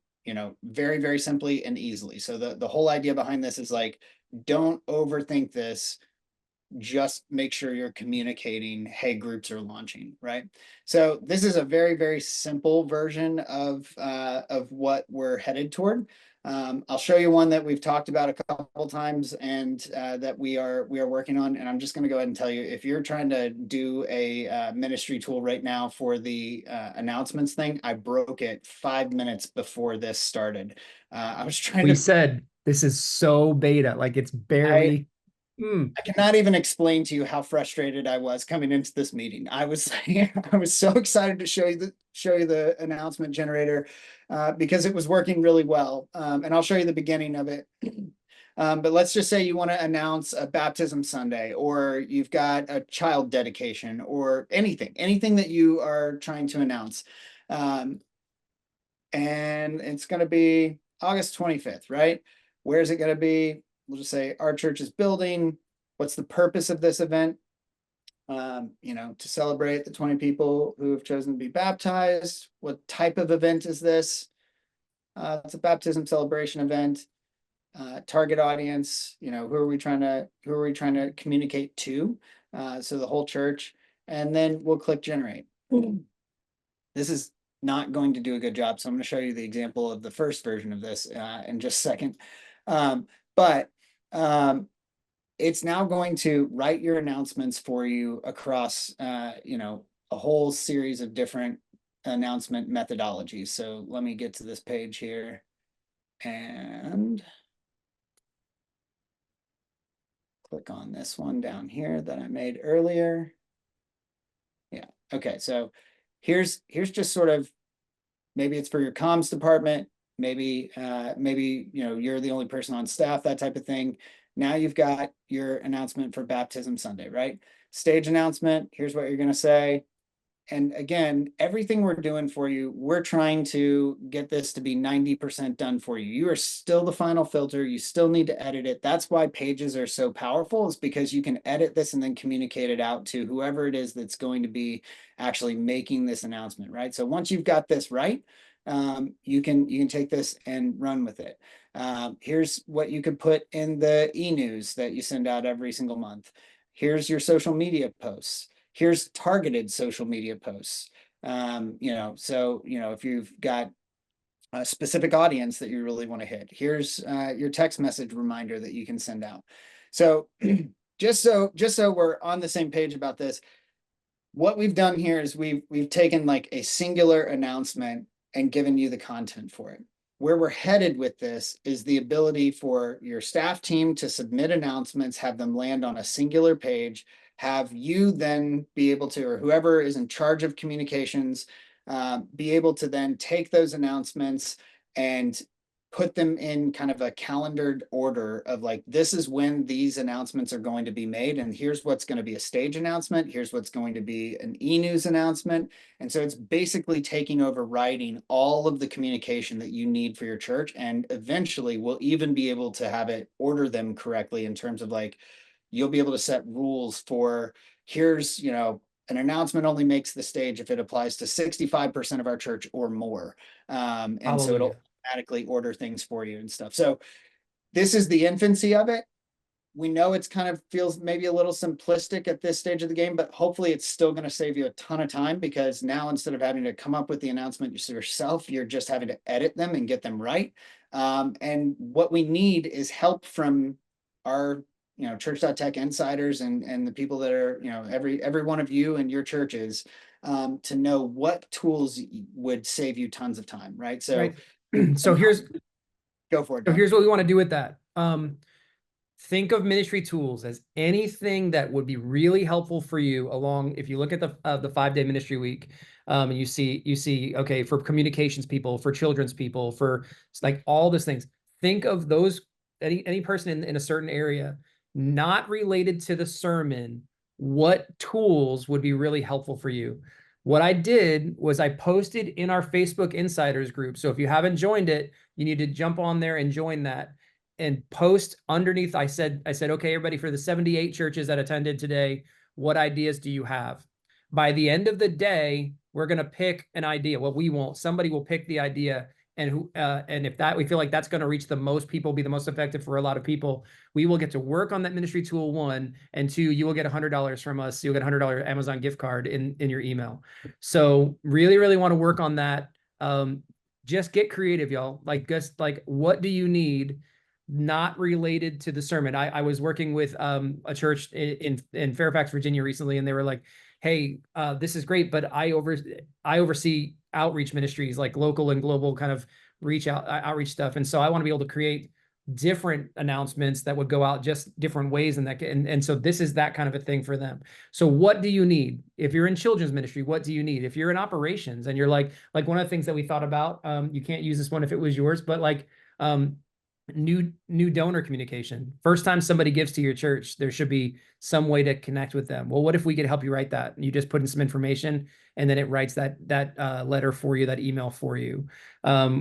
very, very simply and easily. So the whole idea behind this is like, don't overthink this. Just make sure you're communicating, hey, groups are launching, right? So this is a very, very simple version of what we're headed toward. I'll show you one that we've talked about a couple times and that we are working on. And I'm just going to go ahead and tell you, if you're trying to do a ministry tool right now for the announcements thing, I broke it 5 minutes before this started. I was trying We said this is so beta, like it's barely. I cannot even explain to you how frustrated I was coming into this meeting. I was so excited to show you the announcement generator because it was working really well. And I'll show you the beginning of it. But let's just say you want to announce a baptism Sunday, or you've got a child dedication, or anything that you are trying to announce. And it's going to be August 25th, right? Where is it going to be? We'll just say our church is building. What's the purpose of this event? To celebrate the 20 people who have chosen to be baptized. What type of event is this? It's a baptism celebration event. Target audience, who are we trying to communicate to? So the whole church, and then we'll click generate. This is not going to do a good job. So I'm going to show you the example of the first version of this in just a second. But it's now going to write your announcements for you across, a whole series of different announcement methodologies. So let me get to this page here and click on this one down here that I made earlier. Yeah. Okay. So here's just sort of maybe it's for your comms department, maybe, you know, you're the only person on staff, that type of thing. Now you've got your announcement for Baptism Sunday, right? Stage announcement, here's what you're gonna say. And again, everything we're doing for you, we're trying to get this to be 90% done for you. You are still the final filter. You still need to edit it. That's why pages are so powerful, is because you can edit this and then communicate it out to whoever it is that's going to be actually making this announcement, right? So once you've got this right, you can take this and run with it. Here's what you could put in the e-news that you send out every single month. Here's your social media posts. Here's targeted social media posts. You know, so, you know, if you've got a specific audience that you really want to hit, here's your text message reminder that you can send out. So just so we're on the same page about this, what we've done here is we've taken like a singular announcement and given you the content for it. Where we're headed with this is the ability for your staff team to submit announcements, have them land on a singular page, have you then be able to, or whoever is in charge of communications, be able to then take those announcements and put them in kind of a calendared order of like, this is when these announcements are going to be made. And here's what's going to be a stage announcement. Here's what's going to be an e-news announcement. And so it's basically taking over writing all of the communication that you need for your church. And eventually we'll even be able to have it order them correctly in terms of like, you'll be able to set rules for, here's, you know, an announcement only makes the stage if it applies to 65% of our church or more. And so it'll automatically order things for you and stuff. So this is the infancy of it. We know it's kind of feels maybe a little simplistic at this stage of the game, but hopefully it's still going to save you a ton of time, because now instead of having to come up with the announcement yourself, you're just having to edit them and get them right. And what we need is help from our, you know, Church.tech insiders and the people that are, you know, every one of you and your churches, to know what tools would save you tons of time, right? So, Right. So here's go for it. So here's what we want to do with that. Think of ministry tools as anything that would be really helpful for you along. If you look at the 5-day ministry week, and you see, okay, for communications people, for children's people, for like all those things, think of those, any person in a certain area, not related to the sermon, what tools would be really helpful for you. What I did was I posted in our Facebook Insiders group. So if you haven't joined it, you need to jump on there and join that, and post underneath. I said, okay, everybody, for the 78 churches that attended today, what ideas do you have? By the end of the day, we're going to pick an idea. Well, we won't. Somebody will pick the idea, and if that we feel like that's going to reach the most people, be the most effective for a lot of people, we will get to work on that ministry tool, 1, and 2, you will get $100 from us. You'll get a $100 Amazon gift card in your email. So really want to work on that. Just get creative, y'all. Like, just like, what do you need? Not related to the sermon. I was working with a church in Fairfax, Virginia recently, and they were like, hey, this is great, but I oversee outreach ministries, like local and global kind of outreach stuff. And so I want to be able to create different announcements that would go out just different ways. And so this is that kind of a thing for them. So what do you need? If you're in children's ministry, what do you need? If you're in operations and you're like one of the things that we thought about, you can't use this one if it was yours, but like, new donor communication. First time somebody gives to your church, there should be some way to connect with them. Well, what if we could help you write that? You just put in some information and then it writes that letter for you, that email for you.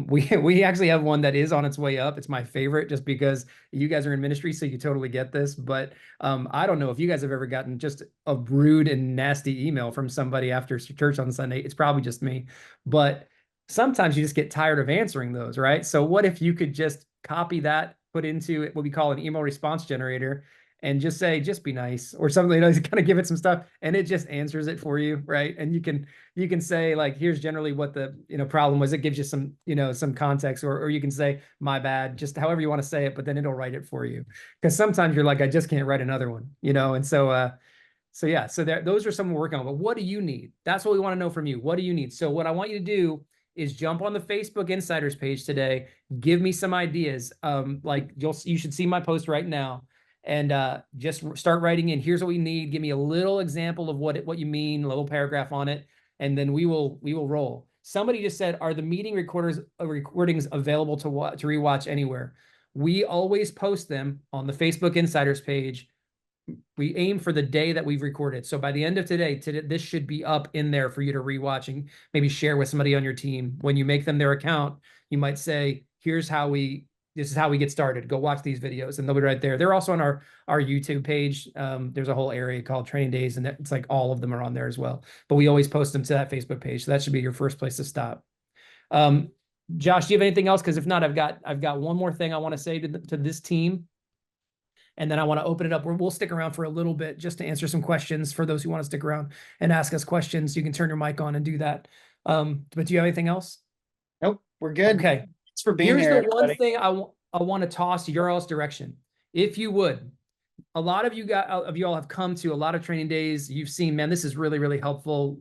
We actually have one that is on its way up. It's my favorite just because you guys are in ministry, so you totally get this. But I don't know if you guys have ever gotten just a rude and nasty email from somebody after church on Sunday. It's probably just me, but sometimes you just get tired of answering those, right? So what if you could just copy that, put into what we call an email response generator, and just say, just be nice or something, you know, kind of give it some stuff, and it just answers it for you, right? And you can say like, here's generally what the problem was. It gives you some some context, or you can say, my bad, just however you want to say it, but then it'll write it for you. Because sometimes you're like, I just can't write another one, and so yeah, so those are some we're working on. But what do you need? That's what we want to know from you. What do you need? So what I want you to do is jump on the Facebook Insiders page today. Give me some ideas. Like you should see my post right now, and just start writing in. Here's what we need. Give me a little example of what you mean, a little paragraph on it, and then we will roll. Somebody just said, are the meeting recordings available to rewatch anywhere? We always post them on the Facebook Insiders page. We aim for the day that we've recorded. So by the end of today, this should be up in there for you to rewatch and maybe share with somebody on your team. When you make them their account, you might say, this is how we get started. Go watch these videos, and they'll be right there. They're also on our YouTube page. There's a whole area called Training Days, and it's like all of them are on there as well. But we always post them to that Facebook page. So that should be your first place to stop. Josh, do you have anything else? Because if not, I've got one more thing I want to say to this team. And then I want to open it up. We'll stick around for a little bit just to answer some questions for those who want to stick around and ask us questions. You can turn your mic on and do that. But do you have anything else? Nope, we're good. Okay. Thanks for being here. Here's the one thing I want to toss your all's direction. If you would, a lot of you all have come to a lot of training days. You've seen, man, this is really, really helpful.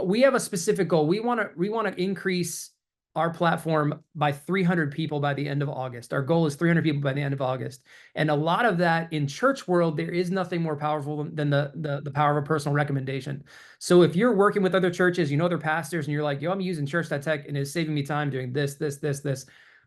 We have a specific goal. We want to increase our platform by 300 people by the end of August. Our goal is 300 people by the end of August. And a lot of that in church world, there is nothing more powerful than the power of a personal recommendation. So if you're working with other churches, you know their pastors, and you're like, yo, I'm using Church.tech and it's saving me time doing this.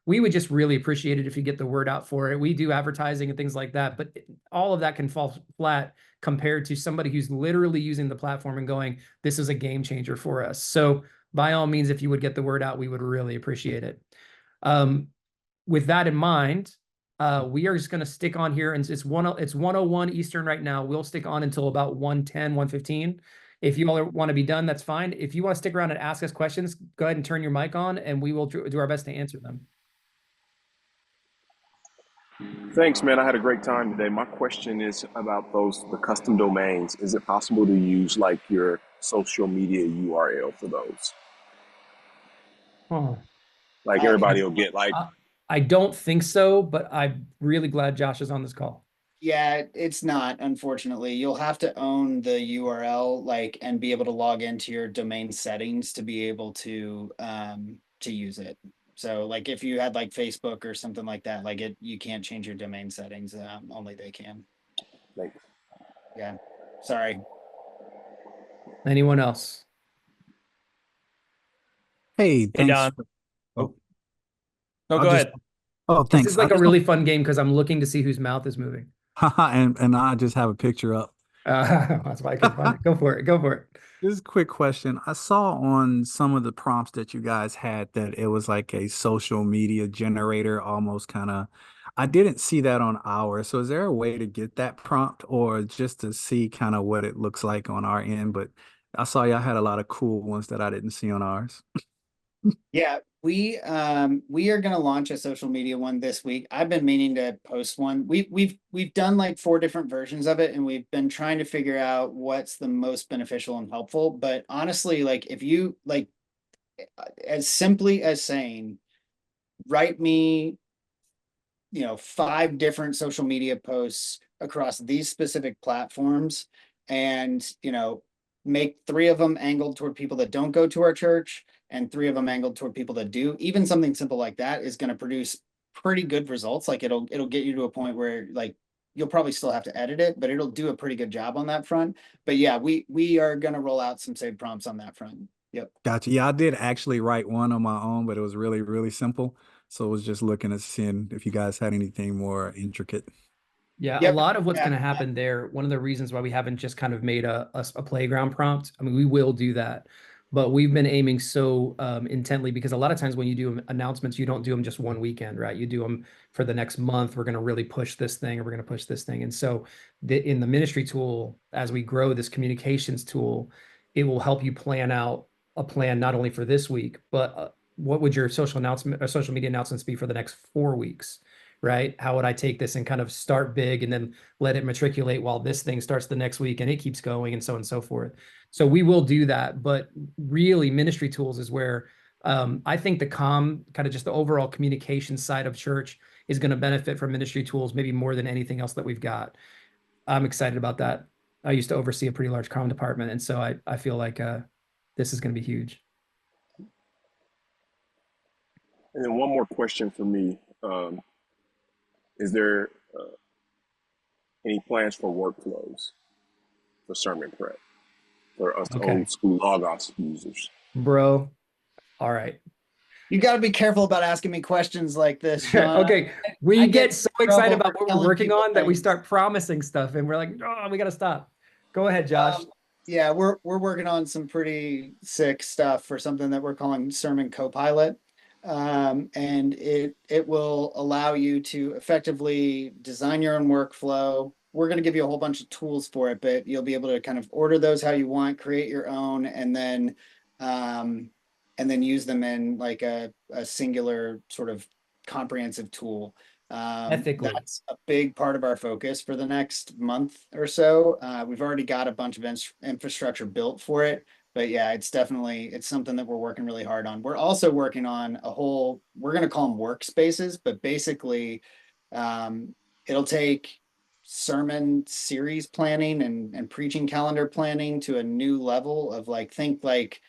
We would just really appreciate it if you get the word out for it. We do advertising and things like that, but all of that can fall flat compared to somebody who's literally using the platform and going, this is a game changer for us. So by all means, if you would get the word out, we would really appreciate it. With that in mind, we are just going to stick on here, and it's 101 Eastern right now. We'll stick on until about 1:10, 1:15. If you all want to be done, that's fine. If you want to stick around and ask us questions, go ahead and turn your mic on, and we will do our best to answer them. Thanks, man. I had a great time today. My question is about the custom domains. Is it possible to use like your social media URL for those? Oh, Like everybody will get like. I don't think so, but I'm really glad Josh is on this call. Yeah, it's not, unfortunately. You'll have to own the URL, like, and be able to log into your domain settings to be able to use it. So like if you had like Facebook or something like that, like you can't change your domain settings. Only they can. Thanks. Yeah. Sorry. Anyone else? Hey, thanks. Don. Oh, No, I'll go just- ahead. Oh, This thanks. is like a really fun game because I'm looking to see whose mouth is moving. and I just have a picture up. That's why I can find it. Go for it. Go for it. This is a quick question. I saw on some of the prompts that you guys had that it was like a social media generator, almost kind of. I didn't see that on ours. So is there a way to get that prompt or just to see kind of what it looks like on our end? But I saw y'all had a lot of cool ones that I didn't see on ours. Yeah, we are gonna launch a social media one this week. I've been meaning to post one. We've done like 4 different versions of it, and we've been trying to figure out what's the most beneficial and helpful. But honestly, like if you like as simply as saying, write me, 5 different social media posts across these specific platforms, and make 3 of them angled toward people that don't go to our church and 3 of them angled toward people that do. Even something simple like that is going to produce pretty good results. Like it'll get you to a point where like you'll probably still have to edit it, but it'll do a pretty good job on that front. But yeah, we are going to roll out some saved prompts on that front. Yep. Gotcha. Yeah, I did actually write one on my own, but it was really, really simple. So I was just looking at seeing if you guys had anything more intricate. Yeah, Yep. a lot of what's Yeah. going to happen there, one of the reasons why we haven't just kind of made a playground prompt, I mean, we will do that, but we've been aiming so intently because a lot of times when you do announcements, you don't do them just one weekend, right? You do them for the next month. We're going to really push this thing, or we're going to push this thing. And so in the ministry tool, as we grow this communications tool, it will help you plan out a plan not only for this week, but what would your social announcement or social media announcements be for the next 4 weeks? Right? How would I take this and kind of start big and then let it matriculate while this thing starts the next week and it keeps going and so on and so forth. So we will do that, but really ministry tools is where I think the kind of just the overall communication side of church is going to benefit from ministry tools maybe more than anything else that we've got. I'm excited about that. I used to oversee a pretty large comm department, and so I feel like this is going to be huge. And then one more question for me. Is there any plans for workflows for sermon prep for us old school Logos users? Bro. All right. You got to be careful about asking me questions like this, Sean. Okay. We I get get so in excited trouble about for what we're telling working people on that we things. start promising stuff and we're like, oh, we got to stop. Go ahead, Josh. Yeah, we're working on some pretty sick stuff for something that we're calling Sermon Copilot. And it will allow you to effectively design your own workflow. We're going to give you a whole bunch of tools for it, but you'll be able to kind of order those how you want, create your own, and then use them in like a singular sort of comprehensive tool. Ethically. That's a big part of our focus for the next month or so. We've already got a bunch of infrastructure built for it, but yeah, it's something that we're working really hard on. We're also working on we're going to call them workspaces, but basically, it'll take sermon series planning and preaching calendar planning to a new level of think like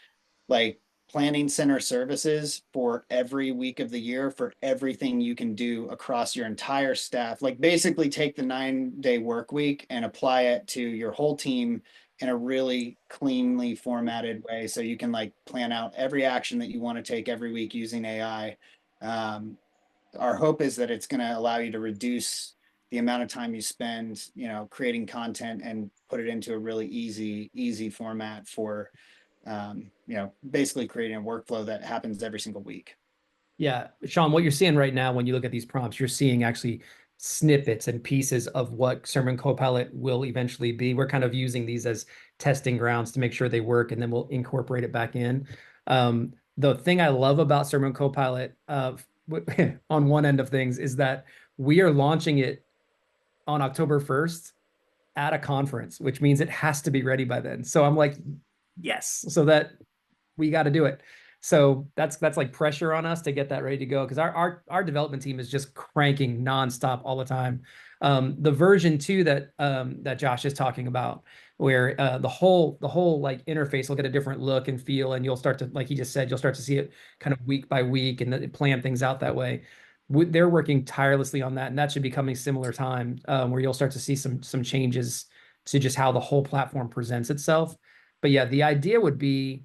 planning center services for every week of the year for everything you can do across your entire staff. Like basically take the 9-day work week and apply it to your whole team in a really cleanly formatted way. So you can plan out every action that you want to take every week using AI. Our hope is that it's going to allow you to reduce the amount of time you spend, creating content and put it into a really easy format for basically creating a workflow that happens every single week. Yeah, Sean, what you're seeing right now when you look at these prompts, you're seeing actually snippets and pieces of what Sermon Copilot will eventually be. We're kind of using these as testing grounds to make sure they work, and then we'll incorporate it back in. The thing I love about Sermon Copilot on one end of things is that we are launching it on October 1st at a conference, which means it has to be ready by then. So I'm like, yes, so that we got to do it. So that's like pressure on us to get that ready to go, because our development team is just cranking nonstop all the time. The version 2 that Josh is talking about, where the whole like interface will get a different look and feel, and you'll start to, like he just said, you'll start to see it kind of week by week and plan things out that way. They're working tirelessly on that, and that should be coming similar time, where you'll start to see some changes to just how the whole platform presents itself. But yeah, the idea would be,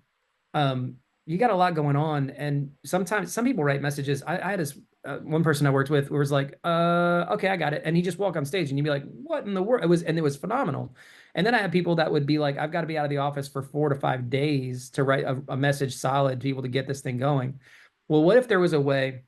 you got a lot going on, and sometimes some people write messages. I had this one person I worked with was like, okay, I got it, and he just walk on stage, and you'd be like, what in the world? It was phenomenal. And then I had people that would be like, I've got to be out of the office for 4 to 5 days to write a message solid to be able to get this thing going. Well, what if there was a way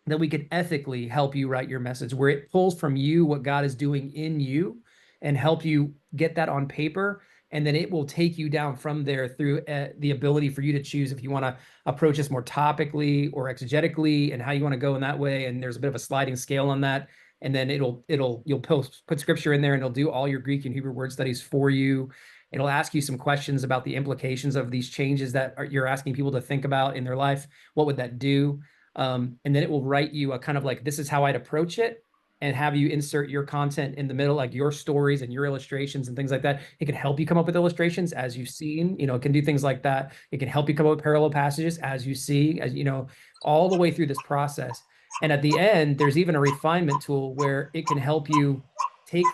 that we could ethically help you write your message, where it pulls from you what God is doing in you and help you get that on paper, and then it will take you down from there through the ability for you to choose if you want to approach this more topically or exegetically, and how you want to go in that way. And there's a bit of a sliding scale on that. And then you'll put scripture in there, and it'll do all your Greek and Hebrew word studies for you. It'll ask you some questions about the implications of these changes that you're asking people to think about in their life. What would that do? And then it will write you a kind of like, this is how I'd approach it, and have you insert your content in the middle, like your stories and your illustrations and things like that. It can help you come up with illustrations as you've seen, it can do things like that. It can help you come up with parallel passages as you see, all the way through this process. And at the end, there's even a refinement tool where it can help you take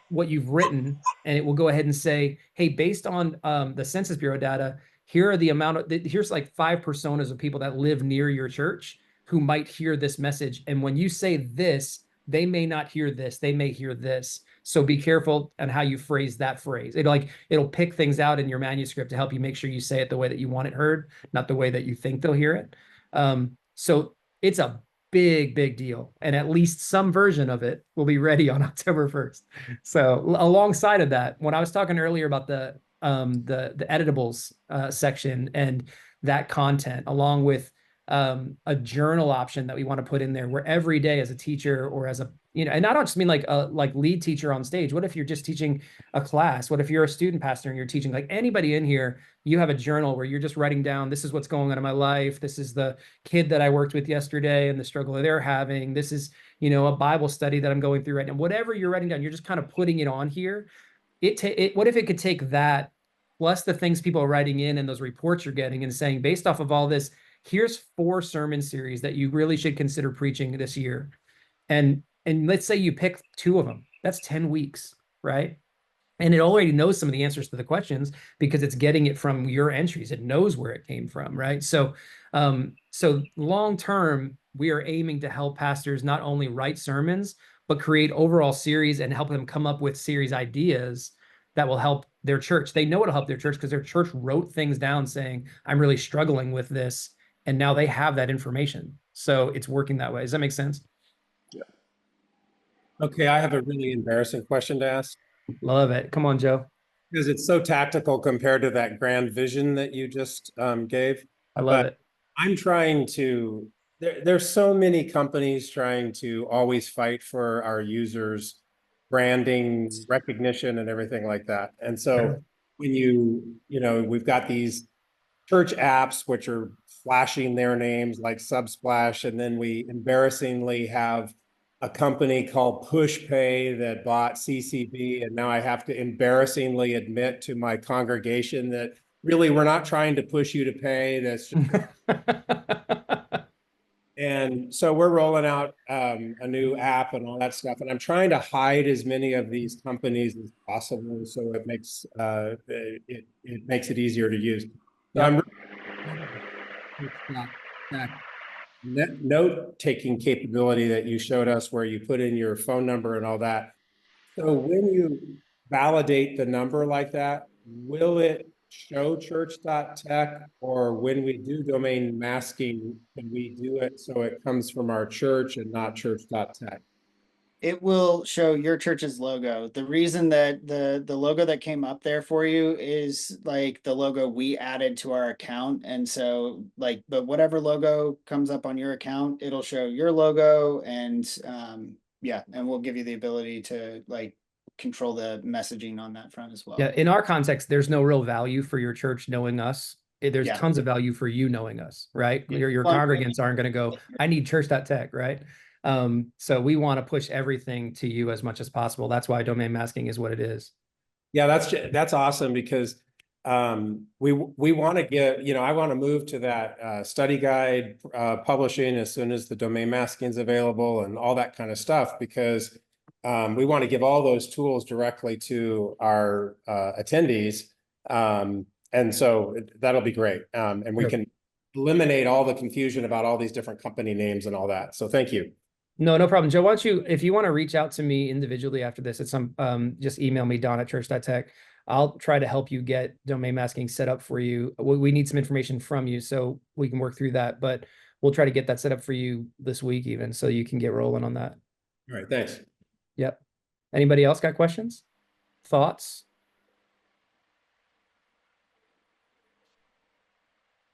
what you've written, and it will go ahead and say, hey, based on the Census Bureau data, here are here's like 5 personas of people that live near your church who might hear this message. And when you say this, they may not hear this, they may hear this. So be careful on how you phrase that phrase. It'll pick things out in your manuscript to help you make sure you say it the way that you want it heard, not the way that you think they'll hear it. So it's a big deal. And at least some version of it will be ready on October 1st. So alongside of that, when I was talking earlier about the editables section and that content, along with a journal option that we want to put in there, where every day as a teacher or as a, and I don't just mean like lead teacher on stage. What if you're just teaching a class? What if you're a student pastor and you're teaching? Like anybody in here, you have a journal where you're just writing down, this is what's going on in my life. This is the kid that I worked with yesterday and the struggle that they're having. This is, a Bible study that I'm going through right now. Whatever you're writing down, you're just kind of putting it on here. What if it could take that plus the things people are writing in and those reports you're getting and saying, based off of all this, here's 4 sermon series that you really should consider preaching this year. And let's say you pick 2 of them. That's 10 weeks, right? And it already knows some of the answers to the questions because it's getting it from your entries. It knows where it came from, right? So, so long term, we are aiming to help pastors not only write sermons, but create overall series and help them come up with series ideas that will help their church. They know it'll help their church because their church wrote things down saying, I'm really struggling with this. And now they have that information. So it's working that way. Does that make sense? Okay, I have a really embarrassing question to ask Love it. Come on, Joe. because it's so tactical compared to that grand vision that you just gave. I love But it. I'm trying to, there's so many companies trying to always fight for our users' branding, recognition, and everything like that. And so when we've got these church apps which are flashing their names like Subsplash, and then we embarrassingly have a company called PushPay that bought CCB, and now I have to embarrassingly admit to my congregation that really we're not trying to push you to pay. That's just and so we're rolling out a new app and all that stuff, and I'm trying to hide as many of these companies as possible, so it makes it makes it easier to use. So I'm that note-taking capability that you showed us, where you put in your phone number and all that. So when you validate the number like that, will it show church.tech, or when we do domain masking, can we do it so it comes from our church and not church.tech? It will show your church's logo. The reason that the logo that came up there for you is like the logo we added to our account. And so but whatever logo comes up on your account, it'll show your logo, and yeah, and we'll give you the ability to control the messaging on that front as well. Yeah, in our context, there's no real value for your church knowing us. There's Yeah. tons of value for you knowing us, right? Yeah. Your Well, congregants aren't going to go, I need church.tech, right? So we want to push everything to you as much as possible. That's why domain masking is what it is. Yeah, that's awesome, because we want to get, I want to move to that study guide publishing as soon as the domain masking is available and all that kind of stuff, because we want to give all those tools directly to our attendees. And so that'll be great. And we Sure. can eliminate all the confusion about all these different company names and all that. So thank you. No problem. Joe, why don't you, if you want to reach out to me individually after this, it's just email me, don@church.tech. I'll try to help you get domain masking set up for you. We need some information from you so we can work through that, but we'll try to get that set up for you this week even, so you can get rolling on that. All right, thanks. Yep. Anybody else got questions? Thoughts?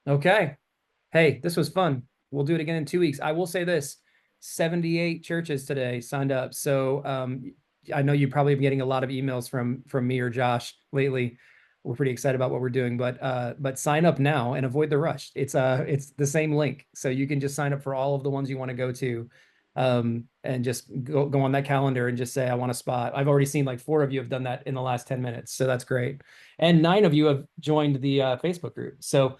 Okay. Hey, this was fun. We'll do it again in 2 weeks. I will say this, 78 churches today signed up. So I know you probably been getting a lot of emails from me or Josh lately. We're pretty excited about what we're doing, but sign up now and avoid the rush. It's the same link. So you can just sign up for all of the ones you want to go to, and just go on that calendar and just say, I want a spot. I've already seen like 4 of you have done that in the last 10 minutes. So that's great. And 9 of you have joined the Facebook group. So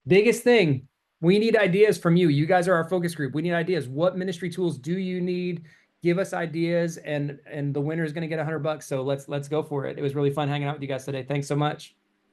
biggest thing, we need ideas from you. You guys are our focus group. We need ideas. What ministry tools do you need? Give us ideas, and the winner is going to get $100. So let's go for it. It was really fun hanging out with you guys today. Thanks so much.